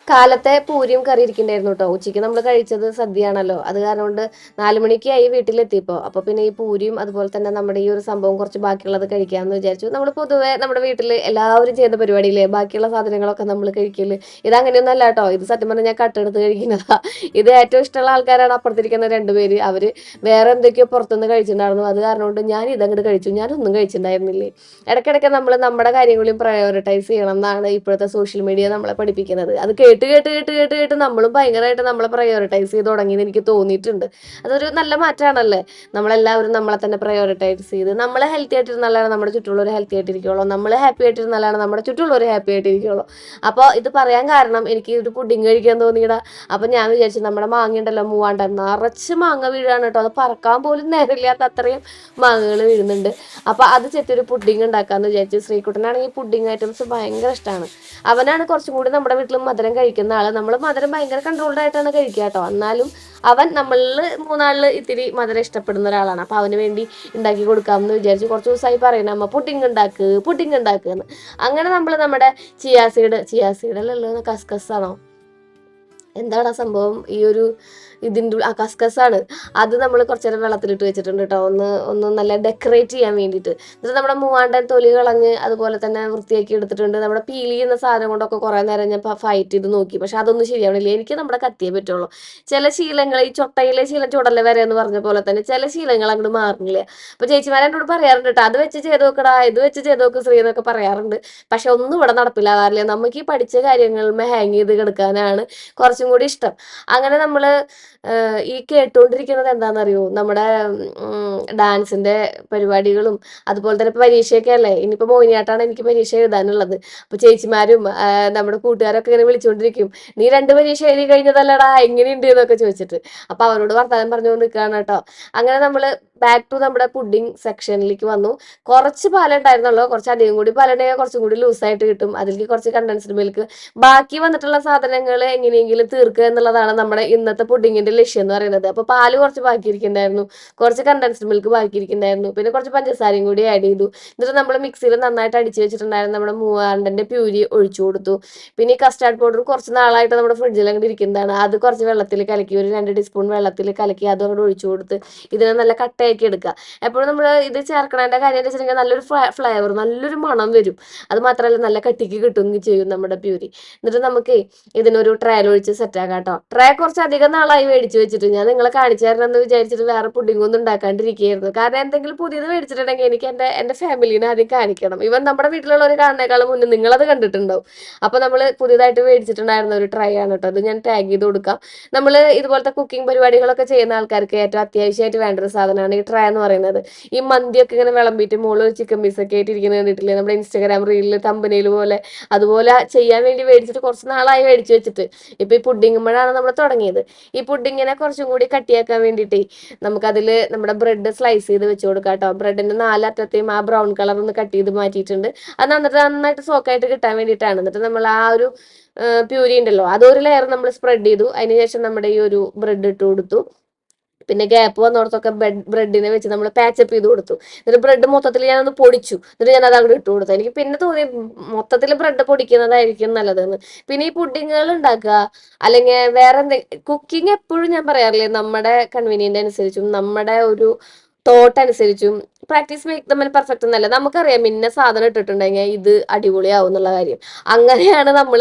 S1: കാലത്തെ പൂരിയും കറി ഇരിക്കണ്ടായിരുന്നു കേട്ടോ. ഉച്ചയ്ക്ക് നമ്മൾ കഴിച്ചത് സദ്യയാണല്ലോ, അത് കാരണം കൊണ്ട് 4 മണിക്കായി വീട്ടിലെത്തിയപ്പോൾ. അപ്പോൾ പിന്നെ ഈ പൂരിയും അതുപോലെ തന്നെ നമ്മുടെ ഈ ഒരു സംഭവം കുറച്ച് ബാക്കിയുള്ളത് കഴിക്കാമെന്ന് വിചാരിച്ചു. നമ്മൾ പൊതുവെ നമ്മുടെ വീട്ടിൽ എല്ലാവരും ചെയ്യുന്ന പരിപാടിയില്ലേ, ബാക്കിയുള്ള സാധനങ്ങളൊക്കെ നമ്മൾ കഴിക്കല്. ഇതങ്ങനെയൊന്നും അല്ല കേട്ടോ. ഇത് സത്യം പറഞ്ഞാൽ ഞാൻ കട്ടെടുത്ത് കഴിക്കുന്നതാ. ഇത് ഏറ്റവും ഇഷ്ടമുള്ള ആൾക്കാരാണ് അപ്പുറത്തിരിക്കുന്ന 2 പേര്. അവര് വേറെ എന്തൊക്കെയോ പുറത്തുനിന്ന് കഴിച്ചിട്ടുണ്ടായിരുന്നു. അത് കാരണം കൊണ്ട് ഞാൻ ഇതങ്ങോട്ട് കഴിച്ചു. ഞാനൊന്നും കഴിച്ചിട്ടുണ്ടായിരുന്നില്ലേ. ഇടയ്ക്കിടയ്ക്ക് നമ്മൾ നമ്മുടെ കാര്യങ്ങളും പ്രയോറിറ്റൈസ് ചെയ്യണം എന്നാണ് ഇപ്പോഴത്തെ സോഷ്യൽ മീഡിയ നമ്മളെ പഠിപ്പിക്കുന്നത്. അത് കേട്ട് നമ്മളും ഭയങ്കരമായിട്ട് നമ്മളെ പ്രയോറിറ്റൈസ് ചെയ്ത് തുടങ്ങിയെന്ന് എനിക്ക് തോന്നിയിട്ടുണ്ട്. അതൊരു നല്ല മാറ്റമാണല്ലേ. നമ്മളെല്ലാവരും നമ്മളെ തന്നെ പ്രയോറിറ്റൈസ് ചെയ്ത് നമ്മൾ ഹെൽത്തി ആയിട്ടിരുന്നാലാണ് നമ്മുടെ ചുറ്റുള്ളവർ ഹെൽത്തി ആയിട്ടിരിക്കുള്ളൂ. നമ്മൾ ഹാപ്പി ആയിട്ടിരുന്നാലാണ് നമ്മുടെ ചുറ്റുള്ളവർ ഹാപ്പി ആയിട്ടിരിക്കുള്ളൂ. അപ്പോൾ ഇത് പറയാൻ കാരണം എനിക്ക് ഒരു പുഡിങ് കഴിക്കാൻ തോന്നിയിടാ. അപ്പം ഞാൻ വിചാരിച്ചു നമ്മുടെ മാങ്ങ ഉണ്ടല്ലോ, മൂവാണ്ടൻ നിറച്ച് മാങ്ങ വീഴാണ് കേട്ടോ. അത് പറക്കാൻ പോലും നേരമില്ലാത്ത അത്രയും മാങ്ങകൾ വീഴുന്നുണ്ട്. അപ്പോൾ അത് ചെറ്റൊരു പുഡിങ് ഉണ്ടാക്കാമെന്ന് വിചാരിച്ചു. ശ്രീകുട്ടനാണെങ്കിൽ പുഡിങ് ഐറ്റംസ് ഭയങ്കര ഇഷ്ടമാണ്. അവനാണ് കുറച്ചും കൂടി നമ്മുടെ വീട്ടിൽ മധുരം കഴിക്കുന്ന ആള്. നമ്മൾ മധുരം ഭയങ്കര കൺട്രോൾഡ് ആയിട്ടാണ് കഴിക്കുക കേട്ടോ. എന്നാലും അവൻ നമ്മളിൽ 3 ഇത്തിരി മധുരം ഇഷ്ടപ്പെടുന്ന ഒരാളാണ്. അപ്പോൾ അവന് വേണ്ടി ഉണ്ടാക്കി കൊടുക്കാമെന്ന് വിചാരിച്ചു. കുറച്ച് ദിവസമായി പറയുന്നത് അമ്മ പുഡിങ് ഉണ്ടാക്കുക എന്ന്. അങ്ങനെ നമ്മൾ നമ്മുടെ ചിയാസീഡ് അല്ലല്ലോ, കസ്കസാണോ എന്താണ് ആ സംഭവം, ഈ ഒരു ഇതിൻ്റെ കസ്കസാണ്. അത് നമ്മൾ കുറച്ച് നേരം വെള്ളത്തിലിട്ട് വെച്ചിട്ടുണ്ട് കേട്ടോ, ഒന്ന് നല്ല ഡെക്കറേറ്റ് ചെയ്യാൻ വേണ്ടിയിട്ട്. എന്നിട്ട് നമ്മുടെ മൂവാണ്ടൻ തൊലി കളഞ്ഞ് അതുപോലെ തന്നെ വൃത്തിയാക്കി എടുത്തിട്ടുണ്ട്. നമ്മുടെ പീലി എന്ന സാധനം കൊണ്ടൊക്കെ കുറേ നേരം ഞാൻ ഫൈറ്റ് ചെയ്ത് നോക്കി, പക്ഷെ അതൊന്നും ശരിയാവണില്ല. എനിക്ക് നമ്മുടെ കത്തിയേ പറ്റുള്ളൂ. ചില ശീലങ്ങൾ, ഈ ചൊട്ടയിലെ ശീലം ചുടല വരെ എന്ന് പറഞ്ഞ പോലെ തന്നെ ചില ശീലങ്ങൾ അങ്ങോട്ട് മാറുന്നില്ല. അപ്പോൾ ചേച്ചിമാരെ എന്നോട് പറയാറുണ്ട് കേട്ടോ, അത് വെച്ച് ചെയ്ത് നോക്കടാ, ഇത് വെച്ച് ചെയ്ത് നോക്ക് ശ്രീ എന്നൊക്കെ പറയാറുണ്ട്. പക്ഷെ ഒന്നും ഇവിടെ നടപ്പിലാവാറില്ല. നമുക്ക് ഈ പഠിച്ച കാര്യങ്ങളിൽ ഹാങ് ചെയ്ത് കിടക്കാനാണ് കുറച്ചും കൂടി ഇഷ്ടം. അങ്ങനെ നമ്മൾ ഈ കേട്ടുകൊണ്ടിരിക്കുന്നത് എന്താണെന്നറിയോ, നമ്മുടെ ഡാൻസിന്റെ പരിപാടികളും അതുപോലെ തന്നെ ഇപ്പൊ പരീക്ഷയൊക്കെ അല്ലേ. ഇനിയിപ്പോൾ മോഹിനിയാട്ടാണ് എനിക്ക് പരീക്ഷ എഴുതാനുള്ളത്. അപ്പോൾ ചേച്ചിമാരും നമ്മുടെ കൂട്ടുകാരൊക്കെ ഇങ്ങനെ വിളിച്ചുകൊണ്ടിരിക്കും, നീ 2 പരീക്ഷ എഴുതി കഴിഞ്ഞതല്ലടാ, എങ്ങനെയുണ്ട് എന്നൊക്കെ ചോദിച്ചിട്ട്. അപ്പോൾ അവരോട് വർത്താനം പറഞ്ഞുകൊണ്ട് നിൽക്കുകയാണ് കേട്ടോ. അങ്ങനെ നമ്മൾ ബാക്ക് ടു നമ്മുടെ പുഡിങ് സെക്ഷനിലേക്ക് വന്നു. കുറച്ച് പാലുണ്ടായിരുന്നുള്ളൂ, കുറച്ച് അധികം കൂടി പാലുണ്ടെങ്കിൽ കുറച്ചും കൂടി ലൂസായിട്ട് കിട്ടും. അതിലേക്ക് കുറച്ച് കണ്ടൻസ്ഡ് മിൽക്ക്, ബാക്കി വന്നിട്ടുള്ള സാധനങ്ങൾ എങ്ങനെയെങ്കിലും തീർക്കുക എന്നുള്ളതാണ് നമ്മുടെ ഇന്നത്തെ പുഡിങ്ങിന്റെ ലക്ഷ്യം എന്ന് പറയുന്നത്. അപ്പോൾ പാല് കുറച്ച് ബാക്കിയിരിക്കുന്നുണ്ടായിരുന്നു, കുറച്ച് കണ്ടൻസ്ഡ് മിൽക്ക് ബാക്കിയിരിക്കുന്നുണ്ടായിരുന്നു, പിന്നെ കുറച്ച് പഞ്ചസാരയും കൂടി ആഡ് ചെയ്തു. എന്നിട്ട് നമ്മൾ മിക്സിയിൽ നന്നായിട്ട് അടിച്ചു വെച്ചിട്ടുണ്ടായിരുന്നു നമ്മുടെ മൂവാണ്ടന്റെ പ്യൂരി ഒഴിച്ചു കൊടുത്തു. പിന്നെ ഈ കസ്റ്റാർഡ് പൗഡർ കുറച്ച് നാളായിട്ട് നമ്മുടെ ഫ്രിഡ്ജിൽ അങ്ങോട്ട് ഇരിക്കുന്നതാണ്. അത് കുറച്ച് വെള്ളത്തിൽ കലക്കി, ഒരു 2 ടീസ്പൂൺ വെള്ളത്തിൽ കലക്കി അതും അങ്ങോട്ട് ഒഴിച്ചു കൊടുത്ത് ഇതിനെ നല്ല കട്ടയാക്കി എടുക്കുക. എപ്പോഴും നമ്മൾ ഇത് ചേർക്കണതിന്റെ കാര്യം എന്ന് വെച്ചിട്ടുണ്ടെങ്കിൽ നല്ലൊരു ഫ്ലേവർ, നല്ലൊരു മണം വരും. അത് മാത്രമല്ല നല്ല കട്ടിക്ക് കിട്ടുകയും ചെയ്യും നമ്മുടെ പ്യൂരി. എന്നിട്ട് നമുക്ക് ഇതിനൊരു ട്രേയിൽ ഒഴിച്ച് സെറ്റ് ആക്കാം കേട്ടോ. ട്രേ കുറച്ച് അധികം നാളായി മേടിച്ച് വെച്ചിട്ട് ഞാൻ നിങ്ങളെ കാണിച്ചു തരണം എന്ന് വിചാരിച്ചിട്ട് വേറെ പുഡിംഗ് ഒന്നും ഉണ്ടാക്കാണ്ടിരിക്കുകയായിരുന്നു. കാരണം എന്തെങ്കിലും പുതിയത് മേടിച്ചിട്ടുണ്ടെങ്കിൽ എനിക്ക് എൻ്റെ ഫാമിലീനെ ആദ്യം കാണിക്കണം. ഇവൻ നമ്മുടെ വീട്ടിലുള്ളവർ കാണുന്നേക്കാളും മുന്നേ നിങ്ങളത് കണ്ടിട്ടുണ്ടാവും. അപ്പോൾ നമ്മൾ പുതിയതായിട്ട് മേടിച്ചിട്ടുണ്ടായിരുന്ന ഒരു ട്രൈ ആണ് കേട്ടോ. അത് ഞാൻ ടാഗ് ചെയ്ത് കൊടുക്കാം. നമ്മൾ ഇതുപോലത്തെ കുക്കിംഗ് പരിപാടികളൊക്കെ ചെയ്യുന്ന ആൾക്കാർക്ക് ഏറ്റവും അത്യാവശ്യമായിട്ട് വേണ്ട ഒരു സാധനമാണ് ഈ ട്രൈ എന്ന് പറയുന്നത്. ഈ മന്തിയൊക്കെ ഇങ്ങനെ വിളമ്പിയിട്ട് മുകളിൽ ചിക്കൻ പീസൊക്കെ ആയിട്ട് ഇരിക്കുന്നത് കണ്ടിട്ടില്ലേ നമ്മുടെ ഇൻസ്റ്റാഗ്രാം റീലിൽ തമ്പനയിൽ പോലെ. അതുപോലെ ചെയ്യാൻ വേണ്ടി മേടിച്ചിട്ട് കുറച്ച് നാളായി മേടിച്ച് വെച്ചിട്ട് ഇപ്പൊ ഈ പുഡിങ്ങുമ്പോഴാണ് നമ്മൾ തുടങ്ങിയത്. ഈ പുഡിങ്ങിനെ കുറച്ചും കൂടി കട്ടിയാക്കാൻ വേണ്ടിയിട്ട് നമുക്കതിൽ നമ്മുടെ ബ്രെഡ് സ്ലൈസ് ചെയ്ത് വെച്ച് കൊടുക്കാം കേട്ടോ. ബ്രെഡിന്റെ 4 അറ്റത്തെയും ആ ബ്രൗൺ കളർ ഒന്ന് കട്ട് ചെയ്ത് മാറ്റിയിട്ടുണ്ട്. അത് നന്നായിട്ട് സോക്കായിട്ട് കിട്ടാൻ വേണ്ടിയിട്ടാണ്. എന്നിട്ട് നമ്മൾ ആ ഒരു പ്യൂരി ഉണ്ടല്ലോ, അതൊരു ലെയർ നമ്മൾ സ്പ്രെഡ് ചെയ്തു. അതിനുശേഷം നമ്മുടെ ഈ ഒരു ബ്രെഡ് ഇട്ട് കൊടുത്തു. പിന്നെ ഗ്യാപ്പ് വന്നിടത്തൊക്കെ ബ്രെഡിനെ വെച്ച് നമ്മൾ പാച്ചപ്പ് ചെയ്ത് കൊടുത്തു. എന്നിട്ട് ബ്രെഡ് മൊത്തത്തിൽ ഞാനൊന്ന് പൊടിച്ചു, എന്നിട്ട് ഞാൻ അത് അങ്ങോട്ട് ഇട്ട് കൊടുത്തു. എനിക്ക് പിന്നെ തോന്നി മൊത്തത്തിൽ ബ്രെഡ് പൊടിക്കുന്നതായിരിക്കും നല്ലതെന്ന്. പിന്നെ ഈ പുഡിങ്ങുകൾ ഉണ്ടാക്കുക അല്ലെങ്കിൽ വേറെ എന്തെങ്കിലും കുക്കിംഗ് എപ്പോഴും ഞാൻ പറയാറില്ലേ, നമ്മുടെ കൺവീനിയന്റ് അനുസരിച്ചും നമ്മുടെ ഒരു തോട്ട് അനുസരിച്ചും പ്രാക്ടീസ് മേക്ക് ദ പെർഫെക്റ്റ് എന്നല്ല. നമുക്കറിയാം ഇന്ന സാധനം ഇട്ടിട്ടുണ്ടെങ്കിൽ ഇത് അടിപൊളിയാവും എന്നുള്ള കാര്യം. അങ്ങനെയാണ് നമ്മൾ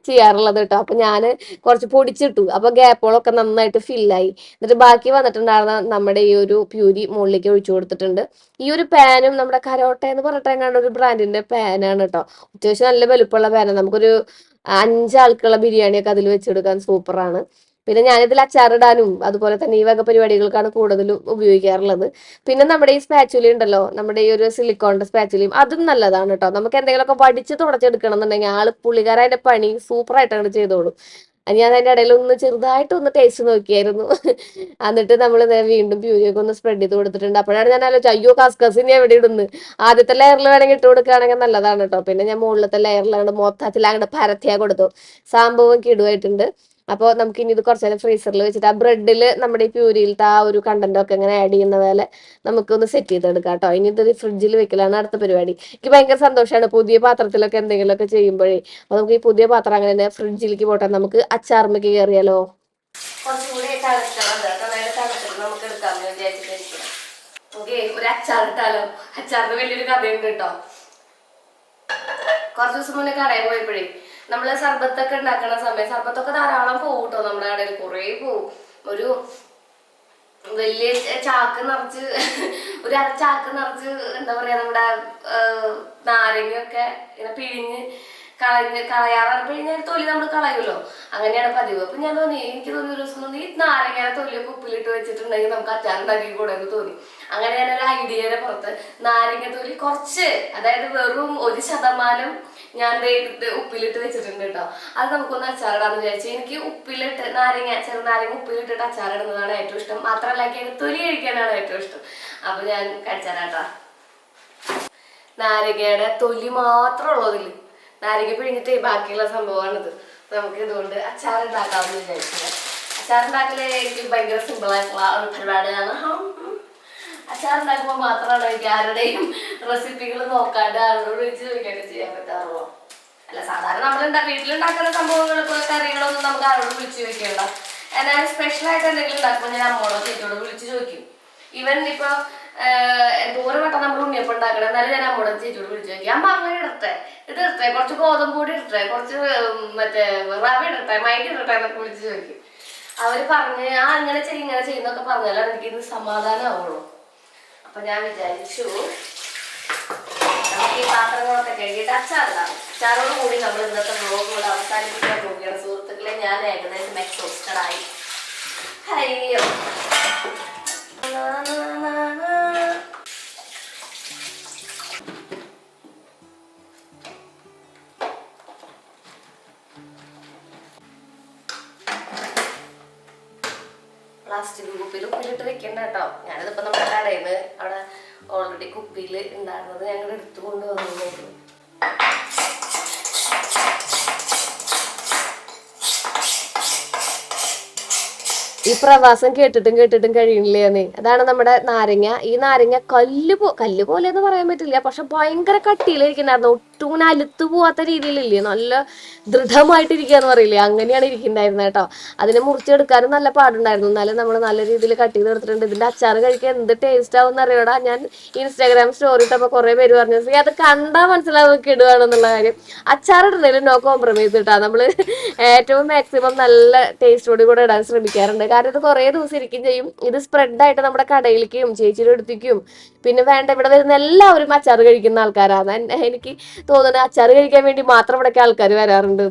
S1: ചെയ്യാറുള്ളത് കേട്ടോ. അപ്പൊ ഞാൻ കുറച്ച് പൊടിച്ചിട്ടു, അപ്പൊ ഗ്യാപ്പുകളൊക്കെ നന്നായിട്ട് ഫില്ലായി. എന്നിട്ട് ബാക്കി വന്നിട്ടുണ്ടായിരുന്ന നമ്മുടെ ഈ ഒരു പ്യൂരി മുകളിലേക്ക് ഒഴിച്ചു കൊടുത്തിട്ടുണ്ട്. ഈ ഒരു പാനും നമ്മുടെ കരോട്ട എന്ന് പറഞ്ഞിട്ട് എങ്ങാണ്ട് ഒരു ബ്രാൻഡിന്റെ പാനാണ് കേട്ടോ. അത്യാവശ്യം നല്ല വലുപ്പമുള്ള പാനാണ്. നമുക്കൊരു 5 ആൾക്കുള്ള ബിരിയാണിയൊക്കെ അതിൽ വെച്ചെടുക്കാൻ സൂപ്പറാണ്. പിന്നെ ഞാനിതിൽ അച്ചാറിടാനും അതുപോലെ തന്നെ ഈ വക പരിപാടികൾക്കാണ് കൂടുതലും ഉപയോഗിക്കാറുള്ളത്. പിന്നെ നമ്മുടെ ഈ സ്പാച്ചുലി ഉണ്ടല്ലോ, നമ്മുടെ ഈ ഒരു സിലിക്കോണിന്റെ സ്പാച്ചുലിയും അതും നല്ലതാണ് കേട്ടോ. നമുക്ക് എന്തെങ്കിലുമൊക്കെ വടിച്ച് തുടച്ചെടുക്കണം എന്നുണ്ടെങ്കിൽ ആള് പുള്ളിക്കാരൻ അതിന്റെ പണി സൂപ്പറായിട്ടാണ് ചെയ്തോളും. ഞാൻ അതിന്റെ ഇടയിൽ ഒന്ന് ചെറുതായിട്ടൊന്ന് ടേസ്റ്റ് നോക്കിയായിരുന്നു. എന്നിട്ട് നമ്മൾ വീണ്ടും പ്യൂരിയൊക്കെ ഒന്ന് സ്പ്രെഡ് ചെയ്ത് കൊടുത്തിട്ടുണ്ട്. അപ്പോഴാണ് ഞാൻ ആലോചിച്ചത്, അയ്യോ കസ്കസിനെ എവിടെ ഇടുന്നു, ആദ്യത്തെ ലെയറിൽ വേണമെങ്കിൽ ഇട്ട് കൊടുക്കുകയാണെങ്കിൽ നല്ലതാണ് കേട്ടോ. പിന്നെ ഞാൻ മുകളിലത്തെ ലെയറിലാണ് മൊത്തത്തിൽ അങ്ങോട്ട് പരത്തിയാ കൊടുത്തു. സംഭവം കിടുവായിട്ടുണ്ട്. അപ്പോൾ നമുക്ക് ഇനി ഇത് കുറച്ച് നേരം ഫ്രീസറിൽ വെച്ചിട്ട് ആ ബ്രെഡിൽ നമ്മുടെ ഈ പ്യൂരിയിലത്തെ ആ ഒരു കണ്ടന്റ് ഒക്കെ ഇങ്ങനെ ആഡ് ചെയ്യുന്ന പോലെ നമുക്കൊന്ന് സെറ്റ് ചെയ്തെടുക്കാം കേട്ടോ. ഇനി ഇത് ഫ്രിഡ്ജിൽ വെക്കലാണ് അടുത്ത പരിപാടി. എനിക്ക് ഭയങ്കര സന്തോഷമാണ് പുതിയ പാത്രത്തിലൊക്കെ എന്തെങ്കിലുമൊക്കെ ചെയ്യുമ്പോഴേ. അപ്പോൾ നമുക്ക് ഈ പുതിയ പാത്രം അങ്ങനെ തന്നെ ഫ്രിഡ്ജിലേക്ക് പോട്ടെ, നമുക്ക് അച്ചാറിലേക്ക് കയറിയാലോ. കുറച്ചുകൂടി നമുക്ക് എടുക്കാമെന്ന് വിചാരിച്ചിട്ടിരിക്കണം. ഓക്കെ, ഒരു അച്ചാറിട്ടാലോ. അച്ചാറിന് വലിയൊരു കഥയുണ്ട് കേട്ടോ. കുറച്ച് ദിവസം മുന്നേ കടയിൽ പോയപ്പോഴേ നമ്മള് സർബത്തൊക്കെ ഉണ്ടാക്കുന്ന സമയം, സർബത്തൊക്കെ ധാരാളം പോകും കേട്ടോ നമ്മുടെ കടയിൽ, കുറേ പോവും. ഒരു വലിയ ചാക്ക് നിറച്ച് ഒരു ചാക്ക് നിറച്ച് എന്താ പറയാ, നമ്മുടെ നാരങ്ങയൊക്കെ ഇങ്ങനെ പിഴിഞ്ഞ് കളയാറാണ്. പിഴിഞ്ഞ തൊലി നമ്മൾ കളയുമല്ലോ, അങ്ങനെയാണ് പതിവ്. അപ്പൊ ഞാൻ എനിക്ക് തോന്നി ഒരു ദിവസം തോന്നി ഈ നാരങ്ങയുടെ തൊലിയൊക്കെ ഉപ്പിലിട്ട് വെച്ചിട്ടുണ്ടെങ്കിൽ നമുക്ക് അച്ചാറുണ്ടാക്കി കൂടെ എന്ന് തോന്നി. അങ്ങനെ ഞാനൊരു ഐഡിയയുടെ പുറത്ത് നാരങ്ങ തൊലി കുറച്ച്, അതായത് വെറും 1% ഞാൻ ഉപ്പിലിട്ട് വെച്ചിട്ടുണ്ട് കേട്ടോ. അത് നമുക്കൊന്ന് അച്ചാറിടാന്ന് വിചാരിച്ചു. എനിക്ക് ഉപ്പിലിട്ട് ചെറുനാരങ്ങ ഉപ്പിലിട്ടിട്ട് അച്ചാറിടുന്നതാണ് ഏറ്റവും ഇഷ്ടം. മാത്രമല്ല എനിക്ക് തൊലി കഴിക്കാനാണ് ഏറ്റവും ഇഷ്ടം. അപ്പൊ ഞാൻ കഴിച്ചാലാട്ടാ. നാരങ്ങയുടെ തൊലി മാത്രം ഉള്ളതില് നാരങ്ങ പിഴിഞ്ഞിട്ട് ബാക്കിയുള്ള സംഭവമാണിത്. നമുക്ക് ഇതുകൊണ്ട് അച്ചാറുണ്ടാക്കാമെന്ന് വിചാരിച്ചത്. അച്ചാറുണ്ടാക്കല് എനിക്ക് ഭയങ്കര സിമ്പിളായിട്ടുള്ള ഒരു പരിപാടിയാണ്. അച്ചാറുണ്ടാക്കുമ്പോൾ മാത്രമാണ് എനിക്ക് ആരുടെയും റെസിപ്പികൾ നോക്കാണ്ട് ആരോട് വിളിച്ച് ചോദിക്കാണ്ട് ചെയ്യാൻ പറ്റാറുള്ളൂ. അല്ല, സാധാരണ നമ്മൾ വീട്ടിലുണ്ടാക്കുന്ന സംഭവങ്ങൾ, ഇപ്പോൾ കറികളൊന്നും നമുക്ക് ആരോട് വിളിച്ച് ചോദിക്കേണ്ട. ഞാൻ സ്പെഷ്യലായിട്ട് എന്തെങ്കിലും ഉണ്ടാക്കുമ്പോൾ ഞാൻ അമ്മോടോ ചേച്ചിയോട് വിളിച്ച് ചോദിക്കും. ഈവൻ ഇപ്പോൾ എന്തോരം വട്ടം നമ്മൾ ഉണ്ണിയപ്പം ഉണ്ടാക്കണം, എന്നാലും ഞാൻ അമ്മോടോ ചേച്ചിയോട് വിളിച്ച് ചോദിക്കും, അമ്മ അങ്ങനെ ഇടട്ടെ, കുറച്ച് ഗോതമ്പ് പൊടി ഇടട്ടെ, കുറച്ച് മറ്റേ റവ ഇടട്ടെ, മൈദ ഇടട്ടെ എന്നൊക്കെ വിളിച്ച് ചോദിക്കും. അവർ പറഞ്ഞ് ഇങ്ങനെ ചെയ്യുന്നൊക്കെ പറഞ്ഞാലാണ് എനിക്കിത് സമാധാനമാവുള്ളൂ. അപ്പൊ ഞാൻ വിചാരിച്ചു നമുക്ക് ഈ പാത്രങ്ങളൊക്കെ കഴുകിയിട്ട് അച്ചാറിടാം. അച്ചാറോട് കൂടി നമ്മൾ ഇന്നത്തെ വ്ലോഗുകൾ അവസാനിപ്പിക്കാൻ പോവുകയാണ് സുഹൃത്തുക്കളെ. ഞാൻ ഏകദേശം എക്സോസ്റ്റഡ് ആയി. അയ്യോ, പ്ലാസ്റ്റിക് കുപ്പിയിൽ ഉപ്പിലിട്ട് വെക്കണ്ട കേട്ടോ. ഞാനിതിപ്പോൾ നമ്മുടെ കടയിൽ നിന്ന് അവിടെ ഓൾറെഡി കുപ്പിയിൽ ഉണ്ടായിരുന്നത് ഞങ്ങൾ എടുത്തു കൊണ്ടുവന്നു. ഈ പ്രവാസം കേട്ടിട്ടും കഴിയണില്ലേന്ന്. അതാണ് നമ്മുടെ നാരങ്ങ. ഈ നാരങ്ങ കല്ല് പോലെ എന്ന് പറയാൻ പറ്റില്ല, പക്ഷെ ഭയങ്കര കട്ടിയിലിരിക്കുന്നുണ്ടായിരുന്നു. ഒട്ടും അലുത്തു പോവാത്ത രീതിയിലില്ലേ, നല്ല ദൃഢമായിട്ടിരിക്കുക എന്ന് പറയില്ലേ, അങ്ങനെയാണ് ഇരിക്കുന്നുണ്ടായിരുന്നത് കേട്ടോ. അതിനെ മുറിച്ചെടുക്കാനും നല്ല പാടുണ്ടായിരുന്നു. എന്നാലും നമ്മൾ നല്ല രീതിയിൽ കട്ട് ചെയ്ത് എടുത്തിട്ടുണ്ട്. ഇതിന്റെ അച്ചാർ കഴിക്കാൻ എന്ത് ടേസ്റ്റ് ആവും എന്നറിയടാ. ഞാൻ ഇൻസ്റ്റാഗ്രാം സ്റ്റോറി ഇട്ടപ്പോൾ കുറെ പേര് പറഞ്ഞു, അത് കണ്ടാൽ മനസ്സിലാവുക ഇടുകയാണെന്നുള്ള കാര്യം. അച്ചാർ ഇടുന്നതിൽ നോ കോംപ്രമൈസ് കിട്ടാ. നമ്മൾ ഏറ്റവും മാക്സിമം നല്ല ടേസ്റ്റോട് കൂടെ ഇടാൻ ശ്രമിക്കാറുണ്ട്. കാരണം ഇത് കുറേ ദിവസം ഇരിക്കും ചെയ്യും. ഇത് സ്പ്രെഡായിട്ട് നമ്മുടെ കടയിലേക്കും ചേച്ചിയുടെ അടുത്തേക്കും പിന്നെ വേണ്ട ഇവിടെ വരുന്ന എല്ലാവരും അച്ചാർ കഴിക്കുന്ന ആൾക്കാരാണ്. എനിക്ക് തോന്നുന്നത് അച്ചാർ കഴിക്കാൻ വേണ്ടി മാത്രം ഇവിടേക്ക് ആൾക്കാർ വരാറുണ്ട്.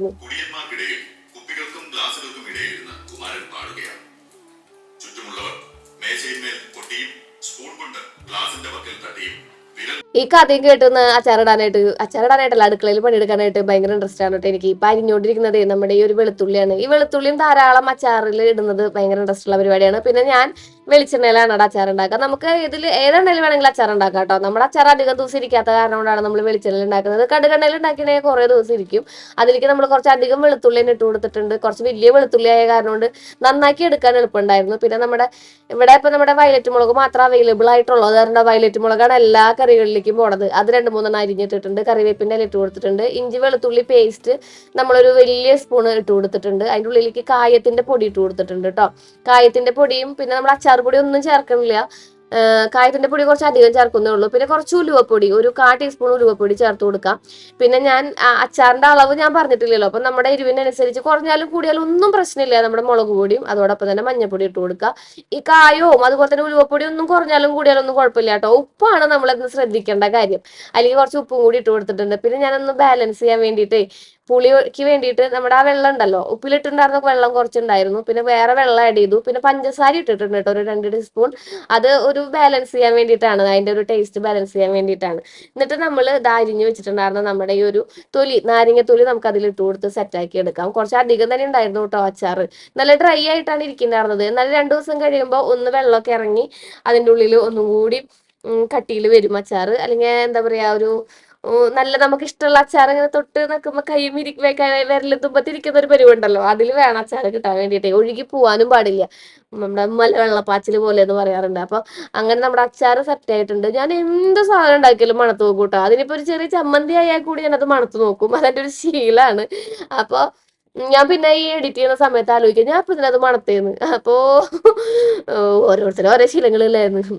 S1: ഈ കഥയും കേട്ടുന്ന അച്ചാറിടാനായിട്ടല്ല അടുക്കളയിൽ പണിയെടുക്കാനായിട്ട് ഭയങ്കര ഇൻട്രസ്റ്റ് ആണ് കേട്ടോ എനിക്ക്. ഇപ്പൊ അരിഞ്ഞോണ്ടിരിക്കുന്നത് നമ്മുടെ ഈ ഒരു വെളുത്തുള്ളിയാണ്. ഈ വെളുത്തുള്ളിയും ധാരാളം അച്ചാറിൽ ഇടുന്നത് ഭയങ്കര ഇൻട്രസ്റ്റ് ഉള്ള പരിപാടിയാണ്. പിന്നെ ഞാൻ വെളിച്ചെണ്ണയിലാണ് അച്ചാർ ഉണ്ടാക്കുക. നമുക്ക് ഇതിൽ ഏതെണ്ണയിൽ വേണമെങ്കിലും അച്ചാർ ഉണ്ടാക്കാം കേട്ടോ. നമ്മുടെ അച്ചാർ അധികം ദിവസം ഇരിക്കാത്ത കാരണം കൊണ്ടാണ് നമ്മൾ വെളിച്ചെണ്ണയിൽ ഉണ്ടാക്കുന്നത്. കടുകെണ്ണയിൽ ഉണ്ടാക്കിയാൽ കുറേ ദിവസം ഇരിക്കും. അതിലേക്ക് നമ്മൾ കുറച്ച് അധികം വെളുത്തുള്ളി ഇട്ട് കൊടുത്തിട്ടുണ്ട്. കുറച്ച് വലിയ വെളുത്തുള്ളി ആയ കാരണം കൊണ്ട് നന്നാക്കി എടുക്കാൻ എളുപ്പമുണ്ടായിരുന്നു. പിന്നെ ഇവിടെ ഇപ്പം നമ്മുടെ വയലറ്റ് മുളക് മാത്രം അവൈലബിൾ ആയിട്ടുള്ളൂ. അതുകൊണ്ട് വയലറ്റ് മുളകാണ് എല്ലാ കറികളിലേക്കും പോണത്. അത് 2-3 അരിഞ്ഞിട്ടിട്ടുണ്ട്. കറിവേപ്പിൻ്റെ ഇട്ട് കൊടുത്തിട്ടുണ്ട്. ഇഞ്ചി വെളുത്തുള്ളി പേസ്റ്റ് നമ്മളൊരു വലിയ സ്പൂൺ ഇട്ട് കൊടുത്തിട്ടുണ്ട്. അതിൻ്റെ ഉള്ളിലേക്ക് കായത്തിന്റെ പൊടി ഇട്ട് കൊടുത്തിട്ടുണ്ട് കേട്ടോ. കായത്തിന്റെ പൊടിയും പിന്നെ നമ്മൾ അച്ചാർ പൊടി ഒന്നും ചേർക്കണില്ല. കായത്തിന്റെ പൊടി കുറച്ച് അധികം ചേർക്കുന്നേ ഉള്ളൂ. പിന്നെ കുറച്ച് ഉലുവപ്പൊടി, ഒരു 1/4 ടീസ്പൂൺ ഉലുവപ്പൊടി ചേർത്ത് കൊടുക്കാം. പിന്നെ ഞാൻ അച്ചാറിന്റെ അളവ് ഞാൻ പറഞ്ഞിട്ടില്ലല്ലോ. അപ്പൊ നമ്മുടെ എരിവിനനുസരിച്ച് കുറഞ്ഞാലും കൂടിയാലും ഒന്നും പ്രശ്നമില്ല. നമ്മുടെ മുളക് പൊടിയും അതോടൊപ്പം തന്നെ മഞ്ഞപ്പൊടി ഇട്ട് കൊടുക്കുക. ഈ കായവും അതുപോലെ തന്നെ ഉലുവപ്പൊടി ഒന്നും കുറഞ്ഞാലും കൂടിയാലും ഒന്നും കുഴപ്പമില്ല കേട്ടോ. ഉപ്പാണ് നമ്മളത് ശ്രദ്ധിക്കേണ്ട കാര്യം. അല്ലെങ്കിൽ കുറച്ച് ഉപ്പും കൂടി ഇട്ട് കൊടുത്തിട്ടുണ്ട്. പിന്നെ ഞാനൊന്ന് ബാലൻസ് ചെയ്യാൻ വേണ്ടിയിട്ട് പുളിക്ക് വേണ്ടിയിട്ട് നമ്മുടെ ആ വെള്ളം ഉണ്ടല്ലോ, ഉപ്പിലിട്ടുണ്ടായിരുന്ന വെള്ളം കുറച്ചുണ്ടായിരുന്നു. പിന്നെ വേറെ വെള്ളം ആഡ് ചെയ്തു. പിന്നെ പഞ്ചസാര ഇട്ടിട്ടുണ്ട് കേട്ടോ, ഒരു 2 ടീസ്പൂൺ. അത് ഒരു ബാലൻസ് ചെയ്യാൻ വേണ്ടിയിട്ടാണ്, അതിന്റെ ഒരു ടേസ്റ്റ് ബാലൻസ് ചെയ്യാൻ വേണ്ടിയിട്ടാണ്. എന്നിട്ട് നമ്മൾ ഇത് അരിഞ്ഞു വെച്ചിട്ടുണ്ടായിരുന്ന നമ്മുടെ ഈ ഒരു നാരങ്ങ തൊലി നമുക്ക് അതിൽ ഇട്ട് കൊടുത്ത് സെറ്റാക്കി എടുക്കാം. കുറച്ച് അധികം തന്നെ ഉണ്ടായിരുന്നു കേട്ടോ അച്ചാർ. നല്ല ഡ്രൈ ആയിട്ടാണ് ഇരിക്കുന്നുണ്ടായിരുന്നത്. എന്നാൽ 2 ദിവസം കഴിയുമ്പോൾ ഒന്ന് വെള്ളമൊക്കെ ഇറങ്ങി അതിൻ്റെ ഉള്ളിൽ ഒന്നും കൂടി കട്ടിയിൽ വരും അച്ചാർ. അല്ലെങ്കിൽ എന്താ പറയാ, ഒരു നല്ല നമുക്ക് ഇഷ്ടമുള്ള അച്ചാർ ഇങ്ങനെ തൊട്ട് നിൽക്കുമ്പോൾ വിരലും തുമ്പത്തിരിക്കുന്ന ഒരു പരിവുണ്ടല്ലോ, അതിൽ വേണം അച്ചാർ കിട്ടാൻ വേണ്ടിയിട്ട്. ഒഴുകി പോവാനും പാടില്ല. നമ്മുടെ വെള്ളപ്പാച്ചിൽ പോലെ എന്ന് പറയാറുണ്ട്. അപ്പൊ അങ്ങനെ നമ്മുടെ അച്ചാർ സെറ്റ് ആയിട്ടുണ്ട്. ഞാൻ എന്ത് സാധനം ഉണ്ടാക്കിയാലും മണത്ത് നോക്കും കേട്ടോ. അതിനിപ്പോ ഒരു ചെറിയ ചമ്മന്തി ആയാൽ കൂടി ഞാനത് മണത്ത് നോക്കും. അതെന്റെ ഒരു ശീലാണ്. അപ്പൊ ഞാൻ പിന്നെ ഈ എഡിറ്റ് ചെയ്യുന്ന സമയത്ത് ആലോചിക്കും, ഞാൻ ഇപ്പൊ ഇതിനത് മണത്തേന്ന്. അപ്പോ ഓരോരുത്തരും ഓരോ ശീലങ്ങളില്ലായിരുന്നു.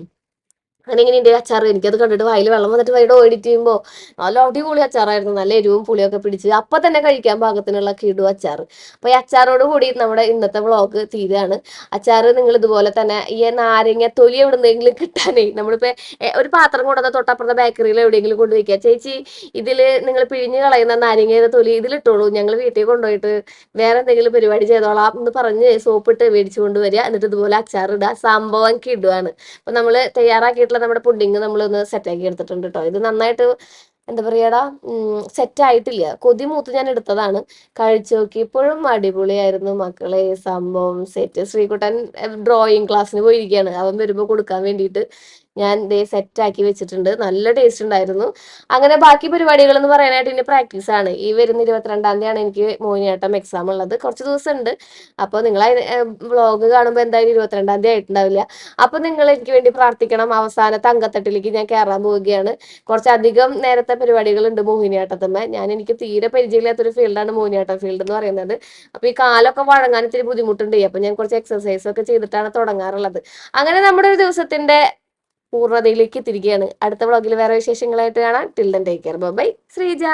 S1: അങ്ങനെ ഇങ്ങനെ അച്ചാർ എനിക്കത് കണ്ടിട്ട് വായിൽ വെള്ളം വന്നിട്ട് വൈകിട്ട് എഡിറ്റ് ചെയ്യുമ്പോൾ നല്ല അടിപൊളി അച്ചാറായിരുന്നു. നല്ല എരിവും പുളിയൊക്കെ പിടിച്ച് അപ്പൊ തന്നെ കഴിക്കാൻ പാകത്തിനുള്ള കിടു അച്ചാർ. അപ്പൊ ഈ അച്ചാറോട് കൂടി നമ്മുടെ ഇന്നത്തെ വ്ളോഗ് തീരാണ്. അച്ചാർ നിങ്ങൾ ഇതുപോലെ തന്നെ ഈ നാരങ്ങ തൊലി എവിടെന്നെങ്കിലും കിട്ടാനേ, നമ്മളിപ്പോ ഒരു പാത്രം കൊണ്ടുവന്ന തൊട്ടപ്പുറത്തെ ബേക്കറിയിൽ എവിടെയെങ്കിലും കൊണ്ടുവയ്ക്കുക, ചേച്ചി ഇതിൽ നിങ്ങൾ പിഴിഞ്ഞ് കളയുന്ന നാരങ്ങയുടെ തൊലി ഇതിലിട്ടോളൂ, ഞങ്ങൾ വീട്ടിൽ കൊണ്ടുപോയിട്ട് വേറെ എന്തെങ്കിലും പരിപാടി ചെയ്തോളാം എന്ന് പറഞ്ഞ് സോപ്പിട്ട് മേടിച്ചു കൊണ്ടുവരിക. എന്നിട്ട് ഇതുപോലെ അച്ചാർ ഇടുക. സംഭവം കിടുവാണ്. അപ്പൊ നമ്മൾ തയ്യാറാക്കിയിട്ടുള്ള നമ്മുടെ പുഡിങ് നമ്മളൊന്ന് സെറ്റാക്കി എടുത്തിട്ടുണ്ട് കേട്ടോ. ഇത് നന്നായിട്ട് എന്താ പറയാടാ, സെറ്റ് ആയിട്ടില്ല. കൊതി മൂത്ത് ഞാൻ എടുത്തതാണ്. കഴിച്ചു നോക്കി, ഇപ്പോഴും അടിപൊളിയായിരുന്നു മക്കളെ. സംഭവം സെറ്റ്. ശ്രീകുട്ടൻ ഡ്രോയിങ് ക്ലാസ്സിന് പോയിരിക്കുകയാണ്. അവൻ വരുമ്പോൾ കൊടുക്കാൻ വേണ്ടിയിട്ട് ഞാൻ ദേ സെറ്റാക്കി വെച്ചിട്ടുണ്ട്. നല്ല ടേസ്റ്റ് ഉണ്ടായിരുന്നു. അങ്ങനെ ബാക്കി പരിപാടികൾ എന്ന് പറയാനായിട്ട് ഇനി പ്രാക്ടീസ് ആണ്. ഈ വരുന്ന 22-ാം തീയതിയാണ് എനിക്ക് മോഹിനിയാട്ടം എക്സാം ഉള്ളത്. കുറച്ച് ദിവസം ഉണ്ട്. അപ്പോൾ നിങ്ങൾ വ്ളോഗ് കാണുമ്പോൾ എന്തായാലും 22-ാം തീയതി ആയിട്ടുണ്ടാവില്ല. അപ്പൊ നിങ്ങൾ എനിക്ക് വേണ്ടി പ്രാർത്ഥിക്കണം. അവസാനത്തെ അങ്കത്തട്ടിലേക്ക് ഞാൻ കയറാൻ പോവുകയാണ്. കുറച്ചധികം നേരത്തെ പരിപാടികളുണ്ട് മോഹിനിയാട്ടത്തിന്മേ. എനിക്ക് തീരെ പരിചയമില്ലാത്തൊരു ഫീൽഡാണ് മോഹിനിയാട്ടം ഫീൽഡ് എന്ന് പറയുന്നത്. അപ്പൊ ഈ കാലൊക്കെ വഴങ്ങാൻ ഇത്തിരി ബുദ്ധിമുട്ടുണ്ട്. അപ്പൊ ഞാൻ കുറച്ച് എക്സസൈസ് ഒക്കെ ചെയ്തിട്ടാണ് തുടങ്ങാറുള്ളത്. അങ്ങനെ നമ്മുടെ ഒരു ദിവസത്തിന്റെ പൂർണ്ണതയിലേക്ക് എത്തിയിരിക്കുകയാണ്. അടുത്ത വ്ളോഗിൽ വേറെ വിശേഷങ്ങളായിട്ട് കാണാം. Till then take care. Bye. Sreeja.